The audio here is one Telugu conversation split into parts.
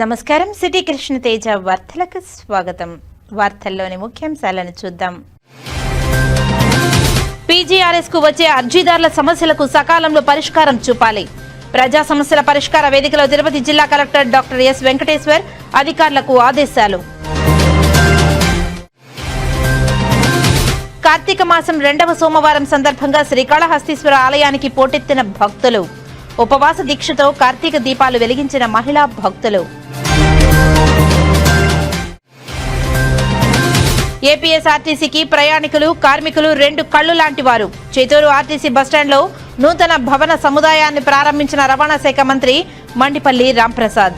నమస్కారం. సిటీ కృష్ణ తేజ వార్తలకు స్వాగతం. వార్తల్లోని ముఖ్యాంశాలను చూద్దాం. పీజీఆర్ఎస్ కు వచ్చే అర్జీదారుల సమస్యలకు సకాలంలో పరిష్కారం చూపాలి. ప్రజా సమస్యల పరిష్కార వేదికలో తిరుపతి జిల్లా కలెక్టర్ డాక్టర్ ఎస్ వెంకటేశ్వర్ అధికారులకు ఆదేశాలు. కార్తీక మాసం 2వ సోమవారం సందర్భంగా శ్రీకాళహస్తీశ్వర ఆలయానికి పోటెత్తిన భక్తులు. ఉపవాస దీక్షతో కార్తీక దీపాలు వెలిగించిన మహిళా భక్తులు. ఏపీఎస్ఆర్టీసీకి ప్రయాణికులు, కార్మికులు 2 కళ్లు లాంటి వారు. చిత్తూరు ఆర్టీసీ బస్టాండ్లో నూతన భవన సముదాయాన్ని ప్రారంభించిన రవాణా శాఖ మంత్రి మండిపల్లి రాంప్రసాద్.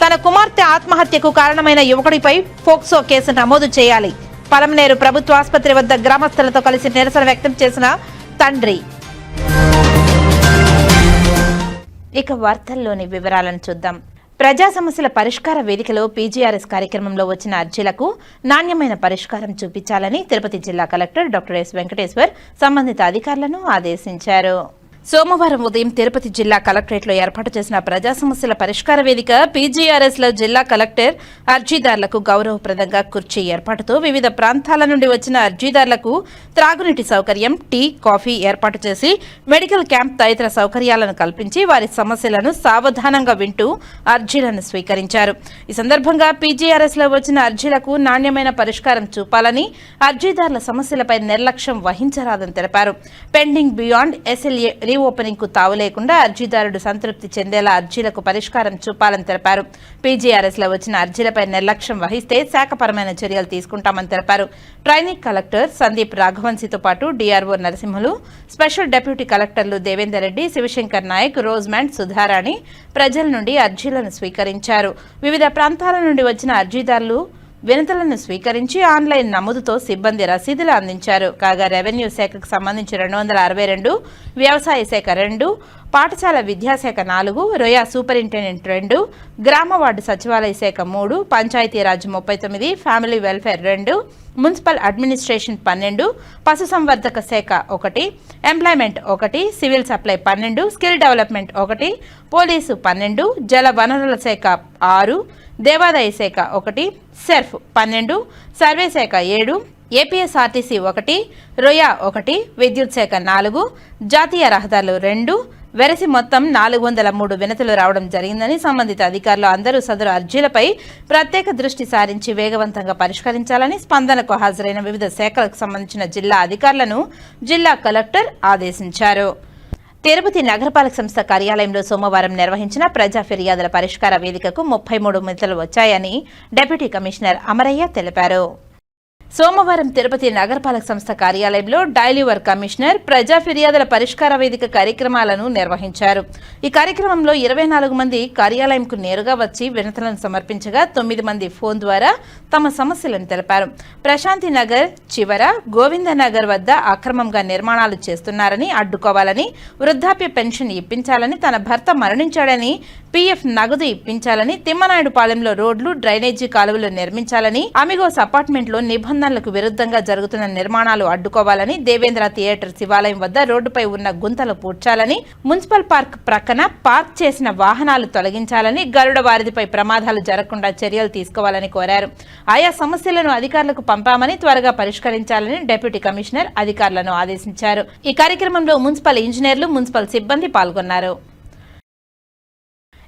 తన కుమార్తె ఆత్మహత్యకు కారణమైన యువకుడిపై పోక్సో కేసు నమోదు చేయాలి. పలమనేరు ప్రభుత్వ ఆసుపత్రి వద్ద గ్రామస్తులతో కలిసి నిరసన వ్యక్తం చేసిన తండ్రి. ఇక వార్తల్లోని వివరాలను చూద్దాం. ప్రజా సమస్యల పరిష్కార వేదికలో పీజీఆర్ఎస్ కార్యక్రమంలో వచ్చిన అర్జీలకు నాణ్యమైన పరిష్కారం చూపించాలని తిరుపతి జిల్లా కలెక్టర్ డాక్టర్ ఎస్ వెంకటేశ్వర్ సంబంధిత అధికారులను ఆదేశించారు. సోమవారం ఉదయం తిరుపతి జిల్లా కలెక్టరేట్లో ఏర్పాటు చేసిన ప్రజా సమస్యల పరిష్కార వేదిక పీజీఆర్ఎస్ లో జిల్లా కలెక్టర్ అర్జీదారులకు గౌరవప్రదంగా కుర్చీ ఏర్పాటుతో వివిధ ప్రాంతాల నుండి వచ్చిన అర్జీదారులకు త్రాగునీటి సౌకర్యం, టీ, కాఫీ ఏర్పాటు చేసి మెడికల్ క్యాంప్ తదితర సౌకర్యాలను కల్పించి వారి సమస్యలను సావధానంగా వింటూ అర్జీలను స్వీకరించారు. ఈ సందర్భంగా పీజీఆర్ఎస్ లో వచ్చిన అర్జీలకు నాణ్యమైన పరిష్కారం చూపాలని, అర్జీదారుల సమస్యలపై నిర్లక్ష్యం వహించరాదని తెలిపారు. పెండింగ్ బియాండ్ ఎస్ఎల్ఏ రీఓపెనింగ్ కు తావు లేకుండా అర్జీదారుడు సంతృప్తి చెందేలా అర్జీలకు పరిష్కారం చూపాలని తెలిపారు. పీజీఆర్ఎస్ లో వచ్చిన అర్జీలపై నిర్లక్ష్యం వహిస్తే శాఖపరమైన చర్యలు తీసుకుంటామని తెలిపారు. ట్రైనింగ్ కలెక్టర్ సందీప్ రాఘవన్సీతో పాటు డీఆర్ఓ నరసింహులు, స్పెషల్ డిప్యూటీ కలెక్టర్లు దేవేందర్ రెడ్డి, శివశంకర్ నాయక్, రోజ్మ్యాండ్, సుధారాణి ప్రజల నుండి అర్జీలను స్వీకరించారు. వివిధ ప్రాంతాల నుండి వచ్చిన అర్జీదారులు వినతులను స్వీకరించి ఆన్లైన్ నమోదుతో సిబ్బంది రసీదులు అందించారు. కాగా రెవెన్యూ శాఖకు సంబంధించి 262, వ్యవసాయ శాఖ 2, పాఠశాల విద్యాశాఖ 4, రొయా సూపరింటెండెంట్ 2, గ్రామ వార్డు సచివాలయ శాఖ 3, Panchayati Raj 39, family welfare 2, municipal administration 12, పశుసంవర్ధక శాఖ 1, employment 1, civil supply 12, skill development 1, police 12, జల వనరుల శాఖ 6, దేవాదాయ శాఖ 1, సెర్ఫ్ 12, సర్వే శాఖ 7, ఏపీఎస్ఆర్టీసీ 1, రొయా 1, విద్యుత్ శాఖ 4, జాతీయ రహదారులు 2, వెరసి మొత్తం 403 వినతులు రావడం జరిగిందని సంబంధిత అధికారులు అందరూ సదరు అర్జీలపై ప్రత్యేక దృష్టి సారించి వేగవంతంగా పరిష్కరించాలని స్పందనకు హాజరైన వివిధ శాఖలకు సంబంధించిన జిల్లా అధికారులను జిల్లా కలెక్టర్ ఆదేశించారు. తిరుపతి నగరపాలక సంస్థ కార్యాలయంలో సోమవారం నిర్వహించిన ప్రజా ఫిర్యాదుల పరిష్కార వేదికకు 33 వినతులు వచ్చాయని డిప్యూటీ కమిషనర్ అమరయ్య తెలిపారు. సోమవారం తిరుపతి నగరపాలక సంస్థ కార్యాలయంలో డైలీ వర్క్ కమిషనర్ ప్రజా ఫిర్యాదుల పరిష్కార వేదిక కార్యక్రమాలను నిర్వహించారు. ఈ కార్యక్రమంలో 24 మంది కార్యాలయంకు నేరుగా వచ్చి వినతులను సమర్పించగా 9 మంది ఫోన్ ద్వారా తమ సమస్యలను తెలిపారు. ప్రశాంతి నగర్ చివర గోవిందనగర్ వద్ద అక్రమంగా నిర్మాణాలు చేస్తున్నారని, అడ్డుకోవాలని, వృద్ధాప్య పెన్షన్ ఇప్పించాలని, తన భర్త మరణించాడని, పీఎఫ్ నగదు ఇప్పించాలని, తిమ్మనాయుడుపాలెంలో రోడ్లు, డ్రైనేజీ కాలువలు నిర్మించాలని, అమిగోస్ అపార్ట్మెంట్లో నిబంధనలకు విరుద్ధంగా జరుగుతున్న నిర్మాణాలు అడ్డుకోవాలని, దేవేంద్ర థియేటర్ శివాలయం వద్ద రోడ్డుపై ఉన్న గుంతలు పూడ్చాలని, మున్సిపల్ పార్క్ ప్రక్కన పార్క్ చేసిన వాహనాలు తొలగించాలని, గరుడ వారిదిపై ప్రమాదాలు జరగకుండా చర్యలు తీసుకోవాలని కోరారు. ఆయా సమస్యలను అధికారులకు పంపామని, త్వరగా పరిష్కరించాలని డిప్యూటీ కమిషనర్ అధికారులను ఆదేశించారు. ఈ కార్యక్రమంలో మున్సిపల్ ఇంజనీర్లు, మున్సిపల్ సిబ్బంది పాల్గొన్నారు.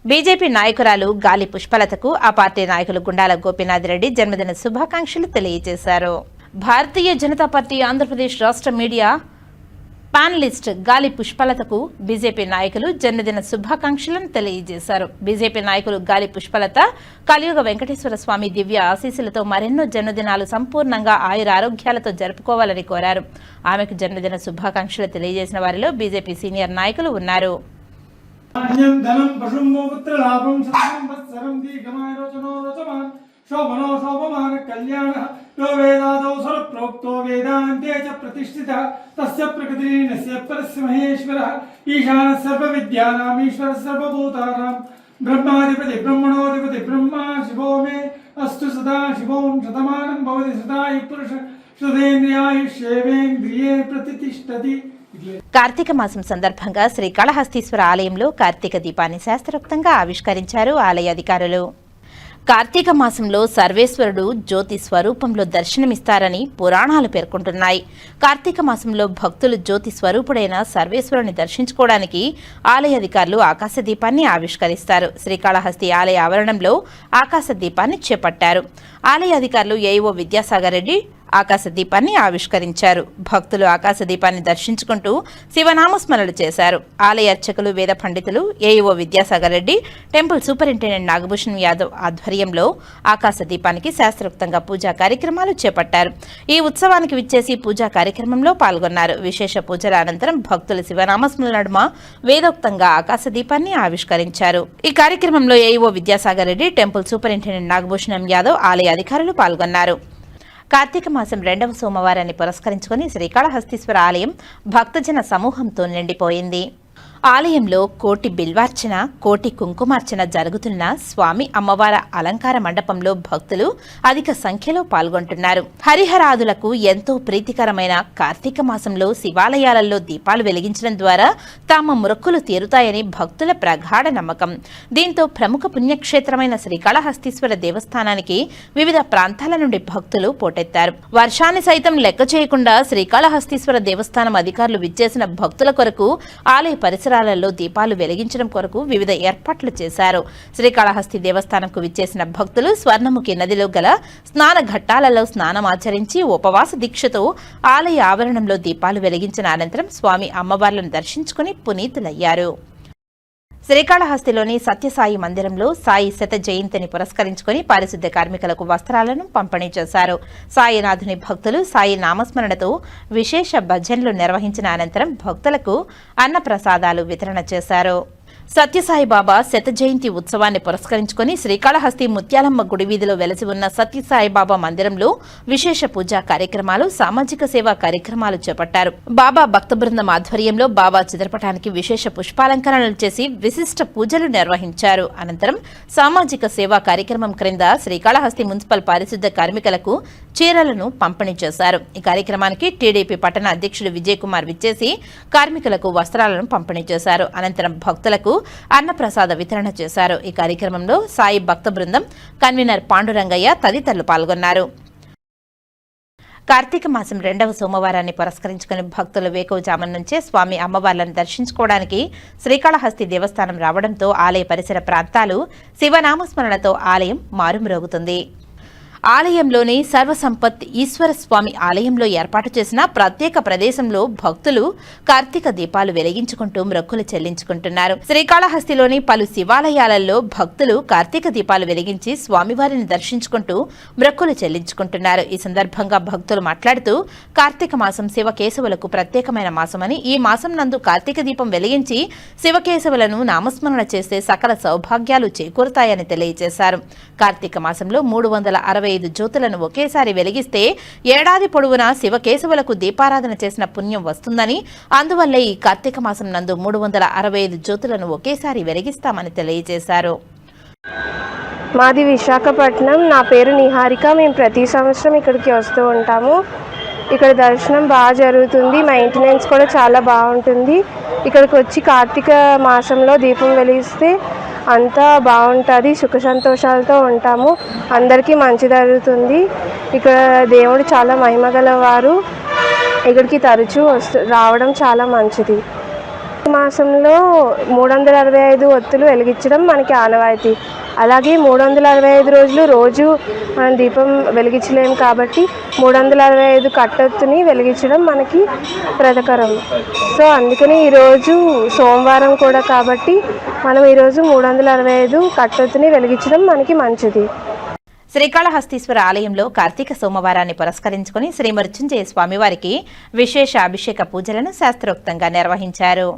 బీజేపీ నాయకురాలు గాలి పుష్పలతకు ఆ పార్టీ నాయకులు గుండాల గోపీనాథ్ రెడ్డి జన్మదిన శుభాకాంక్షలు తెలియజేశారు. భారతీయ జనతా పార్టీ ఆంధ్రప్రదేశ్ రాష్ట్ర మీడియా పానలిస్ట్ గాలి పుష్పలతకు బీజేపీ నాయకులు జన్మదిన శుభాకాంక్షలను తెలియజేశారు. బీజేపీ నాయకులు గాలి పుష్పలత కలియుగ వెంకటేశ్వర స్వామి దివ్య ఆశీస్సులతో మరెన్నో జన్మదినాలు సంపూర్ణంగా ఆయురారోగ్యాలతో జరుపుకోవాలని కోరారు. ఆమెకు జన్మదిన శుభాకాంక్షలు తెలియజేసిన వారిలో బీజేపీ సీనియర్ నాయకులు ఉన్నారు. ధనం పశుంభో పుత్ర లాభం సంవత్సరం దీర్ఘమాయురోచనో రోచమాన్ శోభనో శోభమాన కళ్యాణ యో వేదాదో సర ప్రోక్తో వేదాంతే చ ప్రతిష్ఠిత తస్య ప్రకృతిర్నస్య పరస్య మహేశ్వరః ఈశాన సర్వ విద్యానాం ఈశ్వర సర్వభూతానాం బ్రహ్మాధిపతి బ్రహ్మణోధిపతి బ్రహ్మా శివో మే అస్తు సదా శివోం శతమానం భవతి సదాయు పురుష శతేంద్రియాయుష్యేవేంద్రియే ప్రతిష్టతి కార్తీక మాసం సందర్భంగా శ్రీకాళహస్తీశ్వర ఆలయంలో కార్తీక దీపాన్ని శాస్త్రోక్తంగా ఆవిష్కరించారు ఆలయ అధికారులు. కార్తీక మాసంలో సర్వేశ్వరుడు జ్యోతి స్వరూపంలో దర్శనమిస్తారని పురాణాలు పేర్కొంటున్నాయి. కార్తీక మాసంలో భక్తులు జ్యోతి స్వరూపుడైన సర్వేశ్వరుని దర్శించుకోవడానికి ఆలయ అధికారులు ఆకాశ దీపాన్ని ఆవిష్కరిస్తారు. శ్రీకాళహస్తి ఆలయ ఆవరణంలో ఆకాశ దీపాన్ని చేపట్టారు. ఆలయ అధికారులు ఏఈఓ విద్యాసాగర్ రెడ్డి ఆకాశ దీపాన్ని ఆవిష్కరించారు. భక్తులు ఆకాశ దీపాన్ని దర్శించుకుంటూ శివనామస్మరణలు చేశారు. ఆలయ అర్చకులు, వేద పండితులు, AEO Vidyasagar Reddy, temple superintendent Nagabhushan Yadav ఆధ్వర్యంలో ఆకాశ దీపానికి శాస్త్రోక్తంగా పూజా కార్యక్రమాలు చేపట్టారు. ఈ ఉత్సవానికి విచ్చేసి పూజా కార్యక్రమంలో పాల్గొన్నారు. విశేష పూజల అనంతరం భక్తులు శివనామస్మరణ నడుమ వేదోక్తంగా ఆకాశ దీపాన్ని ఆవిష్కరించారు. ఈ కార్యక్రమంలో AEO Vidyasagar Reddy, temple superintendent Nagabhushanam Yadav, ఆలయ అధికారులు పాల్గొన్నారు. కార్తీక మాసం 2వ సోమవారాన్ని పురస్కరించుకుని శ్రీకాళహస్తీశ్వర ఆలయం భక్తజన సమూహంతో నిండిపోయింది. ఆలయంలో కోటి బిల్వార్చన, కోటి కుంకుమార్చన జరుగుతున్న స్వామి అమ్మవారి అలంకార మండపంలో భక్తులు అధిక సంఖ్యలో పాల్గొంటున్నారు. హరిహరాదులకు ఎంతో ప్రీతికరమైన కార్తీక మాసంలో శివాలయాలలో దీపాలు వెలిగించడం ద్వారా తమ మొక్కులు తీరుతాయని భక్తుల ప్రగాఢ నమ్మకం. దీంతో ప్రముఖ పుణ్యక్షేత్రమైన శ్రీకాళహస్తీశ్వర దేవస్థానానికి వివిధ ప్రాంతాల నుండి భక్తులు పోటెత్తారు. వర్షాన్ని సైతం లెక్క చేయకుండా శ్రీకాళహస్తీశ్వర దేవస్థానం అధికారులు విచ్చేసిన భక్తుల కొరకు ఆలయ పరిసరాలలో దీపాలు వెలిగించడం కొరకు వివిధ ఏర్పాట్లు చేశారు. శ్రీకాళహస్తి దేవస్థానంకు విచ్చేసిన భక్తులు స్వర్ణముఖి నదిలో గల స్నాన ఘట్టాలలో స్నానమాచరించి ఉపవాస దీక్షతో ఆలయ ఆవరణంలో దీపాలు వెలిగించిన అనంతరం స్వామి అమ్మవార్లను దర్శించుకుని పునీతులయ్యారు. శ్రీకాళహస్తిలోని సత్యసాయి మందిరంలో సాయి శత జయంతిని పురస్కరించుకుని పారిశుద్ధ్య కార్మికులకు వస్త్రాలను పంపిణీ చేశారు. సాయినాథుని భక్తులు సాయి నామస్మరణతో విశేష భజనలు నిర్వహించిన అనంతరం భక్తులకు అన్నప్రసాదాలు వితరణ చేశారు. సత్యసాయి బాబా శత జయంతి ఉత్సవాన్ని పురస్కరించుకుని శ్రీకాళహస్తి ముత్యాలమ్మ గుడి వీధిలో వెలసి ఉన్న సత్యసాయి బాబా మందిరంలో విశేష పూజా కార్యక్రమాలు, సామాజిక సేవా కార్యక్రమాలు చేపట్టారు. బాబా భక్త బృందం ఆధ్వర్యంలో బాబా చిత్రపటానికి విశేష పుష్పాలంకరణలు చేసి విశిష్ట పూజలు నిర్వహించారు. అనంతరం సామాజిక సేవా కార్యక్రమం క్రింద శ్రీకాళహస్తి మున్సిపల్ పారిశుద్ధ్య కార్మికులకు చీరలను పంపిణీ చేశారు. ఈ కార్యక్రమానికి టీడీపీ పట్టణ అధ్యక్షుడు విజయ్ కుమార్ విచ్చేసి కార్మికులకు వస్త్రాలను పంపిణీ చేశారు. అనంతరం భక్తులకు అన్నప్రసాద వితరణ చేశారు. ఈ కార్యక్రమంలో సాయి భక్త బృందం కన్వీనర్ పాండురంగయ్య తదితరులు పాల్గొన్నారు. కార్తీక మాసం 2వ సోమవారాన్ని పురస్కరించుకుని భక్తులు వేకువజామున నుంచే స్వామి అమ్మవార్లను దర్శించుకోవడానికి శ్రీకాళహస్తి దేవస్థానం రావడంతో ఆలయ పరిసర ప్రాంతాలు శివనామస్మరణతో ఆలయం మారుమ్రోగుతుంది. ఆలయంలోని సర్వసంపత్ ఈశ్వర స్వామి ఆలయంలో ఏర్పాటు చేసిన ప్రత్యేక ప్రదేశంలో భక్తులు కార్తీక దీపాలు వెలిగించుకుంటూ మొక్కులు చెల్లించుకుంటున్నారు. శ్రీకాళహస్తిలోని పలు శివాలయాలలో భక్తులు కార్తీక దీపాలు వెలిగించి స్వామివారిని దర్శించుకుంటూ మొక్కులు చెల్లించుకుంటున్నారు. ఈ సందర్భంగా భక్తులు మాట్లాడుతూ కార్తీక మాసం శివకేశవులకు ప్రత్యేకమైన మాసమని, ఈ మాసం నందు కార్తీక దీపం వెలిగించి శివకేశవులను నామస్మరణ చేస్తే సకల సౌభాగ్యాలు చేకూరుతాయని తెలియజేశారు. కార్తీక మాసంలో 365 జ్యోతులను ఒకేసారి వెలిగిస్తే ఏడాది పొడవునా శివకేశవులకు దీపారాధన చేసిన పుణ్యం వస్తుందని, అందువల్లే ఈ కార్తీక మాసం నందు 365 జ్యోతులను ఒకేసారి వెలిగిస్తామని తెలియజేశారు. మాది విశాఖపట్నం. నా పేరు నిహారిక. మేము ప్రతి సంవత్సరం ఇక్కడికి వస్తూ ఉంటాము. ఇక్కడ దర్శనం బాగా జరుగుతుంది. మెయింటెనెన్స్ కూడా చాలా బాగుంటుంది. ఇక్కడికి వచ్చి కార్తీక మాసంలో దీపం వెలిగిస్తే అంతా బాగుంటుంది. సుఖ సంతోషాలతో ఉంటాము. అందరికీ మంచి జరుగుతుంది. ఇక్కడ దేవుడు చాలా మహిమగలవారు. ఇక్కడికి తరచూ రావడం చాలా మంచిది. మాసంలో 365 ఒత్తులు వెలిగించడం మనకి ఆనవాయితీ. అలాగే 365 రోజులు రోజు మనం దీపం వెలిగించలేము కాబట్టి 365 కట్టొత్తుని వెలిగించడం మనకి ప్రదకరం. సో అందుకని ఈరోజు సోమవారం కూడా కాబట్టి మనం ఈరోజు 365 కట్టొత్తుని వెలిగించడం మనకి మంచిది. శ్రీకాళహస్తీశ్వర ఆలయంలో కార్తీక సోమవారాన్ని పురస్కరించుకుని శ్రీ మృత్యుంజయ స్వామివారికి విశేష అభిషేక పూజలను శాస్త్రోక్తంగా నిర్వహించారు.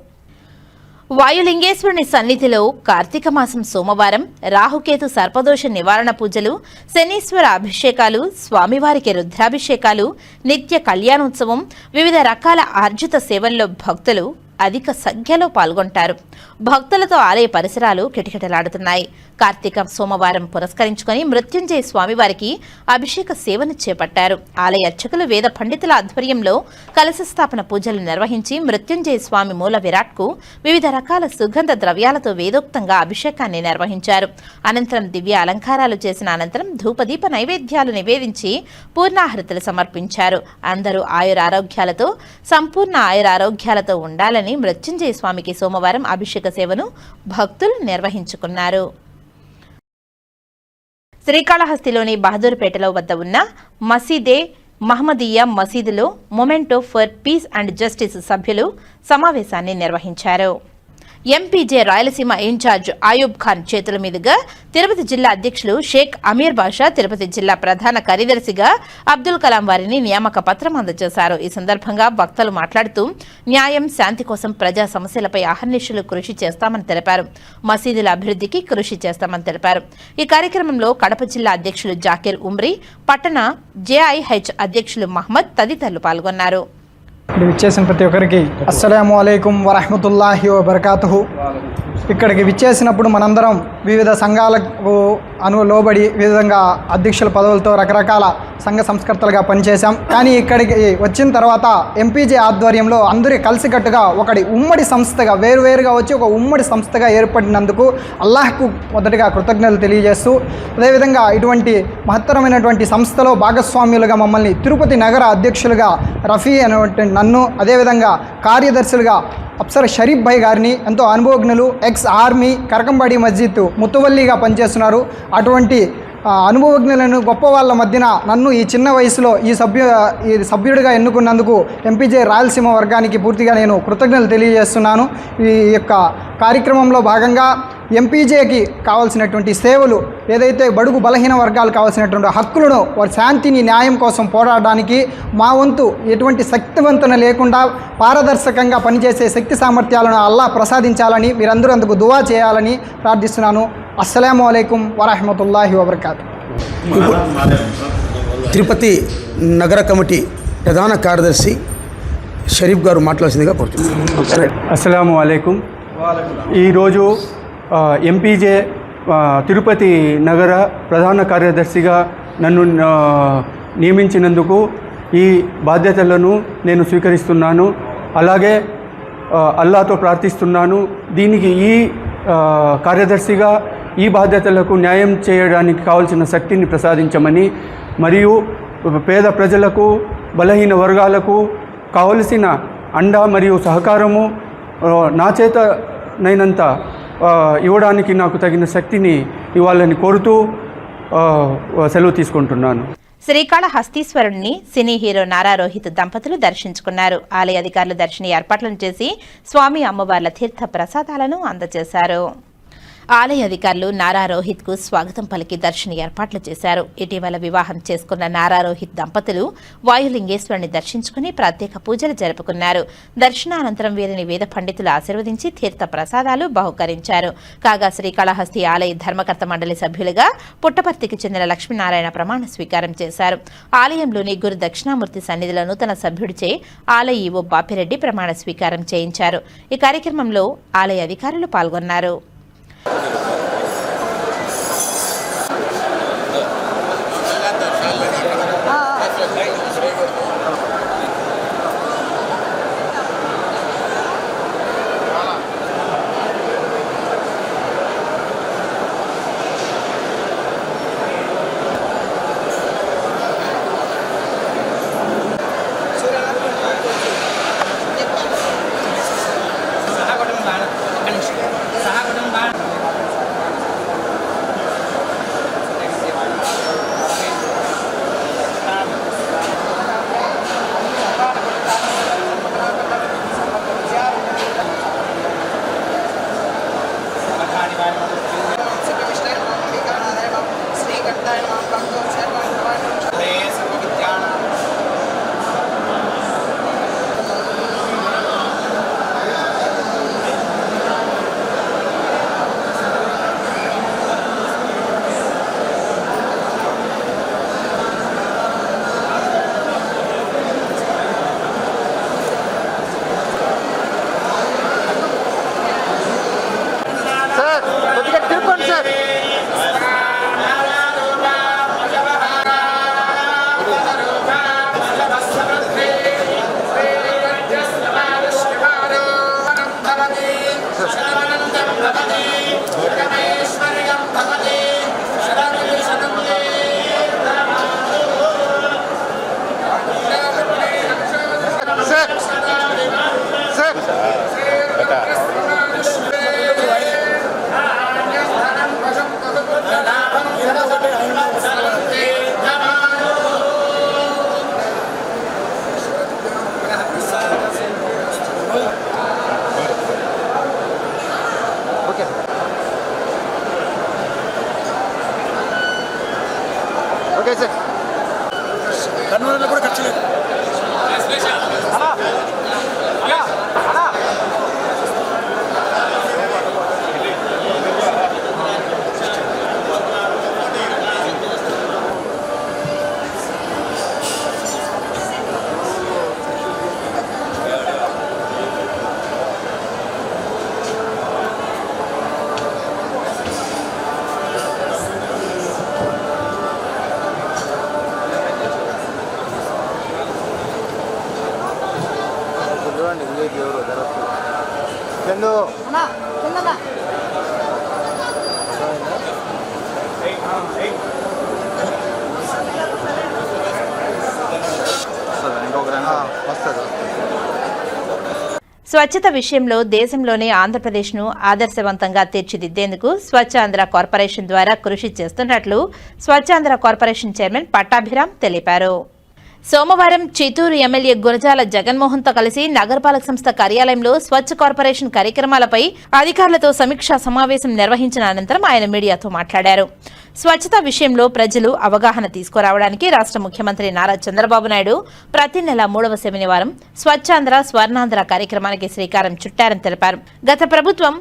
వాయులింగేశ్వరుని సన్నిధిలో కార్తీక మాసం సోమవారం రాహుకేతు సర్పదోష నివారణ పూజలు, శనీశ్వర అభిషేకాలు, స్వామివారికి రుద్రాభిషేకాలు, నిత్య కళ్యాణోత్సవం, వివిధ రకాల ఆర్జిత సేవల్లో భక్తులు అధిక సంఖ్యలో పాల్గొంటారు. భక్తులతో ఆలయ పరిసరాలు కిటకిటలాడుతున్నాయి. కార్తీక సోమవారం పురస్కరించుకొని మృత్యుంజయ స్వామివారికి అభిషేక సేవను చేపట్టారు. ఆలయ అర్చకులు వేద పండితుల ఆధ్వర్యంలో కలశ స్థాపన పూజలు నిర్వహించి మృత్యుంజయ స్వామి మూల విరాట్కు వివిధ రకాల సుగంధ ద్రవ్యాలతో వేదోక్తంగా అభిషేకాన్ని నిర్వహించారు. అనంతరం దివ్య అలంకారాలు చేసిన అనంతరం ధూపదీప నైవేద్యాలు నివేదించి పూర్ణాహృతులు సమర్పించారు. అందరూ ఆయురారోగ్యాలతో సంపూర్ణ ఆయురారోగ్యాలతో ఉండాలని మృత్యుంజయ స్వామికి సోమవారం అభిషేక సేవను భక్తులు నిర్వహించుకున్నారు. శ్రీకాళహస్తిలోని బహదూర్పేటలో వద్ద ఉన్న మసీదే మహమ్మదీయ మసీదులో movement for peace and justice సభ్యులు సమావేశాన్ని నిర్వహించారు. ఎంపీజే రాయలసీమ ఇన్ఛార్జ్ అయూబ్ ఖాన్ చేతుల మీదుగా తిరుపతి జిల్లా అధ్యక్షులు షేక్ అమీర్ బాషా, తిరుపతి జిల్లా ప్రధాన కార్యదర్శిగా అబ్దుల్ కలాం వారిని నియామక పత్రం అందజేశారు. ఈ సందర్భంగా వక్తలు మాట్లాడుతూ న్యాయం, శాంతి కోసం ప్రజా సమస్యలపై అహర్నిశలు కృషి చేస్తామని తెలిపారు. మసీదుల అభివృద్ధికి కృషి చేస్తామని తెలిపారు. ఈ కార్యక్రమంలో కడప జిల్లా అధ్యక్షులు జాకీర్ ఉమ్రీ, పట్టణ జేఐహెచ్ అధ్యక్షులు మహమ్మద్ తదితరులు పాల్గొన్నారు. విచ్చేసిన ప్రతి ఒక్కరికి అస్సలాము అలైకుం వరహమతుల్లాహి వబర్కాతుహు. ఇక్కడికి విచ్చేసినప్పుడు మనందరం వివిధ సంఘాలకు లోబడి విధంగా అధ్యక్షుల పదవులతో రకరకాల సంఘ సంస్కర్తలుగా పనిచేశాం. కానీ ఇక్కడికి వచ్చిన తర్వాత ఎంపీజే ఆధ్వర్యంలో అందరూ కలిసికట్టుగా ఒకటి ఉమ్మడి సంస్థగా వేరువేరుగా వచ్చి ఒక ఉమ్మడి సంస్థగా ఏర్పడినందుకు అల్లాహ్కు మొదటిగా కృతజ్ఞతలు తెలియజేస్తూ, అదేవిధంగా ఇటువంటి మహత్తరమైనటువంటి సంస్థలో భాగస్వామ్యులుగా మమ్మల్ని తిరుపతి నగర అధ్యక్షులుగా రఫీ అనేటువంటి నన్ను, అదేవిధంగా కార్యదర్శులుగా అప్సర్ షరీఫ్ భాయ్ గారిని, ఎంతో అనుభవజ్ఞులు, ఎక్స్ ఆర్మీ, కరకంబాడి మస్జిద్ ముతువల్లిగా పనిచేస్తున్నారు. అటువంటి అనుభవజ్ఞులను గొప్ప వాళ్ళ మధ్యన నన్ను ఈ చిన్న వయసులో ఈ సభ్యుడిగా ఎన్నుకున్నందుకు ఎంపీజే రాయలసీమ వర్గానికి పూర్తిగా నేను కృతజ్ఞతలు తెలియజేస్తున్నాను. ఈ యొక్క కార్యక్రమంలో భాగంగా ఎంపీజేకి కావాల్సినటువంటి సేవలు, ఏదైతే బడుగు బలహీన వర్గాలు కావాల్సినటువంటి హక్కులను, వారి శాంతిని, న్యాయం కోసం పోరాడడానికి మా వంతు ఎటువంటి శక్తివంతన లేకుండా పారదర్శకంగా పనిచేసే శక్తి సామర్థ్యాలను అల్లాహ్ ప్రసాదించాలని, మీరందరూ అందుకు దువా చేయాలని ప్రార్థిస్తున్నాను. అస్సలాము అలైకుం వరహమతుల్లాహి వబర్కాతు. తిరుపతి నగర కమిటీ ప్రధాన కార్యదర్శి షరీఫ్ గారు మాట్లాడాల్సిందిగా కోరుతున్నాను. అస్సలాము అలైకుం. ఈరోజు ఎంపీజే తిరుపతి నగర ప్రధాన కార్యదర్శిగా నన్ను నియమించినందుకు ఈ బాధ్యతలను నేను స్వీకరిస్తున్నాను. అలాగే అల్లాతో ప్రార్థిస్తున్నాను, దీనికి ఈ కార్యదర్శిగా ఈ బాధ్యతలకు న్యాయం చేయడానికి కావాల్సిన శక్తిని ప్రసాదించమని, మరియు పేద ప్రజలకు, బలహీన వర్గాలకు కావలసిన అండ మరియు సహకారము నా చేతనైనంత ఇవ్వడానికి నాకు తగిన శక్తిని ఇవ్వాలని కోరుతూ సెలవు తీసుకుంటున్నాను. శ్రీకాళహస్తీశ్వరుణ్ణి సినీ హీరో నారా రోహిత్ దంపతులు దర్శించుకున్నారు. ఆలయ అధికారులు దర్శన ఏర్పాట్లను చేసి స్వామి అమ్మవార్ల తీర్థ ప్రసాదాలను అందజేశారు. ఆలయ అధికారులు నారా రోహిత్ కు స్వాగతం పలికి దర్శన ఏర్పాట్లు చేశారు. ఇటీవల వివాహం చేసుకున్న నారా రోహిత్ దంపతులు వాయులింగేశ్వరుని దర్శించుకుని ప్రత్యేక పూజలు జరుపుకున్నారు. దర్శనానంతరం వీరిని వేద పండితులు ఆశీర్వదించి తీర్థ ప్రసాదాలు బహుకరించారు. కాగా శ్రీకాళహస్తి ఆలయ ధర్మకర్త మండలి సభ్యులుగా పుట్టపర్తికి చెందిన లక్ష్మీనారాయణ ప్రమాణ స్వీకారం చేశారు. ఆలయంలోని గురు దక్షిణామూర్తి సన్నిధిలో నూతన సభ్యుడిచే ఆలయ ఈవో బాపిరెడ్డి ప్రమాణ స్వీకారం చేయించారు. ఈ కార్యక్రమంలో ఆలయ అధికారులు పాల్గొన్నారు. టర్న్ కూడా ఖర్చు లేదు. స్వచ్ఛత విషయంలో దేశంలోనే ఆంధ్రప్రదేశ్ను ఆదర్శవంతంగా తీర్చిదిద్దేందుకు స్వచ్ఛాంధ్ర కార్పొరేషన్ ద్వారా కృషి చేస్తున్నట్లు స్వచ్ఛాంధ్ర కార్పొరేషన్ చైర్మన్ పట్టాభిరామ్ తెలిపారు. సోమవారం చిత్తూరు ఎమ్మెల్యే గురజాల జగన్మోహన్తో కలిసి నగరపాలక సంస్థ కార్యాలయంలో స్వచ్ఛ కార్పొరేషన్ కార్యక్రమాలపై అధికారులతో సమీక్షా సమావేశం నిర్వహించిన అనంతరం ఆయన మీడియాతో మాట్లాడారు. స్వచ్ఛత విషయంలో ప్రజలు అవగాహన తీసుకురావడానికి రాష్ట్ర ముఖ్యమంత్రి నారా చంద్రబాబు నాయుడు ప్రతి నెల 3వ శనివారం స్వచ్ఛాంధ్ర స్వర్ణాంధ్ర కార్యక్రమానికి శ్రీకారం చుట్టారని తెలిపారు. గత ప్రభుత్వం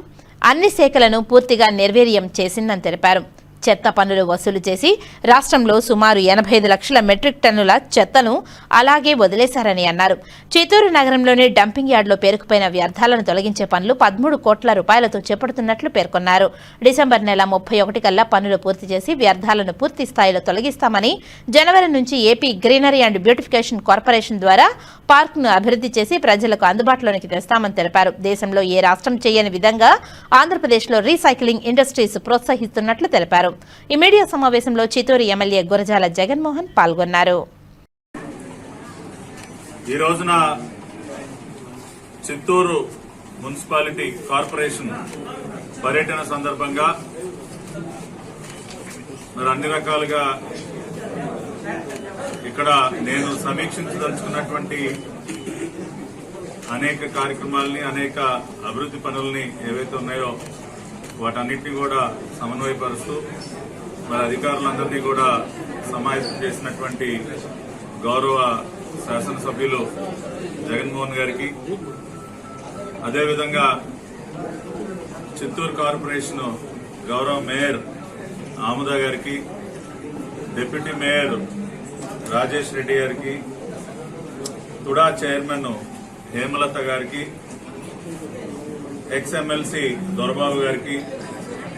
అన్ని శాఖలను పూర్తిగా నిర్వీర్యం చేసిందని తెలిపారు. చెత్త పన్నులు వసూలు చేసి రాష్ట్రంలో సుమారు 85 లక్షల మెట్రిక్ టన్నుల చెత్తను అలాగే వదిలేశారని అన్నారు. చిత్తూరు నగరంలోని డంపింగ్ యార్డులో పేరుకుపోయిన వ్యర్థాలను తొలగించే పనులు 13 కోట్ల రూపాయలతో చేపడుతున్నట్లు పేర్కొన్నారు. డిసెంబర్ నెల 31 కల్లా పనులు పూర్తి చేసి వ్యర్థాలను పూర్తి స్థాయిలో తొలగిస్తామని, జనవరి నుంచి AP greenery and beautification corporation ద్వారా పార్క్ను అభివృద్ధి చేసి ప్రజలకు అందుబాటులోనికి తెస్తామని తెలిపారు. దేశంలో ఏ రాష్ట్రం చేయని విధంగా ఆంధ్రప్రదేశ్లో రీసైక్లింగ్ ఇండస్ట్రీస్ ప్రోత్సహిస్తున్నట్లు తెలిపారు. ఈ మీడియా సమావేశంలో చిత్తూరు ఎమ్మెల్యే గురజాల జగన్మోహన్ పాల్గొన్నారు. ఈ రోజున చిత్తూరు మున్సిపాలిటీ కార్పొరేషన్ పర్యటన సందర్భంగా మరి అన్ని రకాలుగా ఇక్కడ నేను సమీక్షించదలుచుకున్నటువంటి అనేక కార్యక్రమాలని, అనేక అభివృద్ధి పనుల్ని ఏవైతే ఉన్నాయో వాటన్నిటిని కూడా సమన్వయపరుస్తూ మరి అధికారులందరినీ కూడా సమాయత్తం చేసినటువంటి గౌరవ శాసనసభ్యులు జగన్మోహన్ గారికి, అదేవిధంగా చిత్తూరు కార్పొరేషన్ గౌరవ మేయర్ ఆముద గారికి, డిప్యూటీ మేయర్ రాజేష్ రెడ్డి గారికి, తుడా చైర్మన్ హేమలత గారికి, ఎక్స్ఎమ్మెల్సీ దొరబాబు గారికి,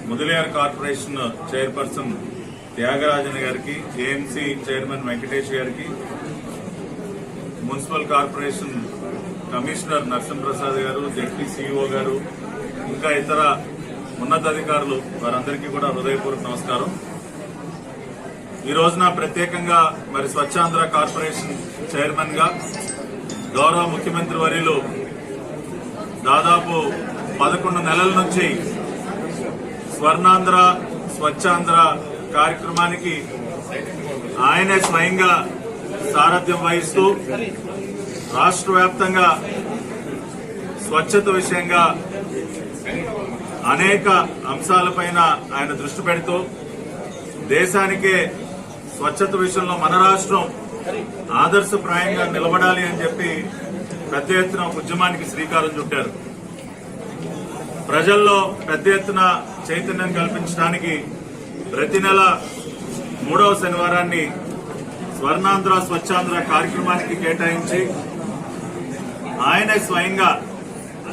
ముదిలియార్ కార్పొరేషన్ చైర్పర్సన్ త్యాగరాజన్ గారికి, ఏఎంసీ చైర్మన్ వెంకటేష్ గారికి, మున్సిపల్ కార్పొరేషన్ కమిషనర్ నరసింహప్రసాద్ గారు, జడ్పీ సీఈఓ గారు, ఇంకా ఇతర ఉన్నతాధికారులు వారందరికీ కూడా హృదయపూర్వక నమస్కారం. ఈ రోజున ప్రత్యేకంగా మరి స్వచ్ఛాంధ్ర కార్పొరేషన్ చైర్మన్ గా గౌరవ ముఖ్యమంత్రి వర్యులు దాదాపు 11 నెలల నుంచి స్వర్ణాంధ్ర స్వచ్ఛాంధ్ర కార్యక్రమానికి ఆయనే స్వయంగా సారథ్యం వహిస్తూ రాష్ట్ర వ్యాప్తంగా స్వచ్ఛత విషయంగా అనేక అంశాలపైన ఆయన దృష్టి పెడుతూ దేశానికే స్వచ్ఛత విషయంలో మన రాష్ట్రం ఆదర్శప్రాయంగా నిలబడాలి అని చెప్పి పెద్ద ఎత్తున ఉద్యమానికి శ్రీకారం చుట్టారు. ప్రజల్లో పెద్ద ఎత్తున చైతన్యం కల్పించడానికి ప్రతి నెల 3వ శనివారాన్ని స్వర్ణాంధ్ర స్వచ్ఛాంధ్ర కార్యక్రమానికి కేటాయించి ఆయనే స్వయంగా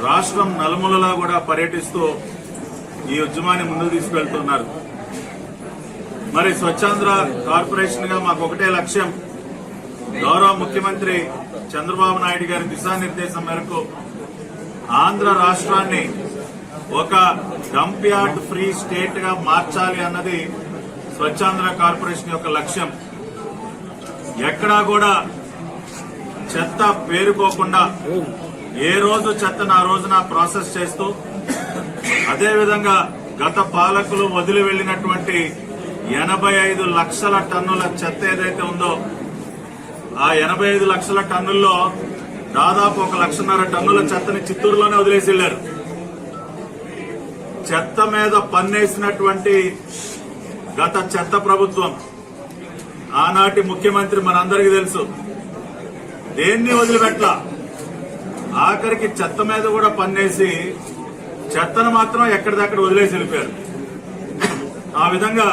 రాష్ట్రం నలుమూలలా కూడా పర్యటిస్తూ ఈ ఉద్యమాన్ని ముందుకు తీసుకెళ్తున్నారు. మరి స్వచ్ఛాంధ్ర కార్పొరేషన్ గా మాకు ఒకటే లక్ష్యం, గౌరవ ముఖ్యమంత్రి చంద్రబాబు నాయుడు గారి దిశానిర్దేశం మేరకు ఆంధ్ర రాష్ట్రాన్ని ఒక డంప్ యార్డ్ ఫ్రీ స్టేట్ గా మార్చాలి అన్నది స్వచ్ఛాంధ్ర కార్పొరేషన్ యొక్క లక్ష్యం. ఎక్కడా కూడా చెత్త పేరుకోకుండా ఏ రోజు చెత్తను ఆ రోజున ప్రాసెస్ చేస్తూ, అదేవిధంగా గత పాలకులు వదిలి వెళ్లినటువంటి 85 లక్షల టన్నుల చెత్త ఏదైతే ఉందో ఆ 85 లక్షల టన్నుల్లో దాదాపు 1.5 లక్షల టన్నుల చెత్తని చిత్తూరులోనే వదిలేసి వెళ్లారు. చెత్త మీద పన్నేసినటువంటి గత చెత్త ప్రభుత్వం ఆనాటి ముఖ్యమంత్రి మనందరికీ తెలుసు, దేన్ని వదిలిపెట్ల, ఆఖరికి చెత్త మీద కూడా పన్నేసి చెత్తను మాత్రం ఎక్కడిదక్కడ వదిలేసి వెళ్ళిపోయారు. ఆ విధంగా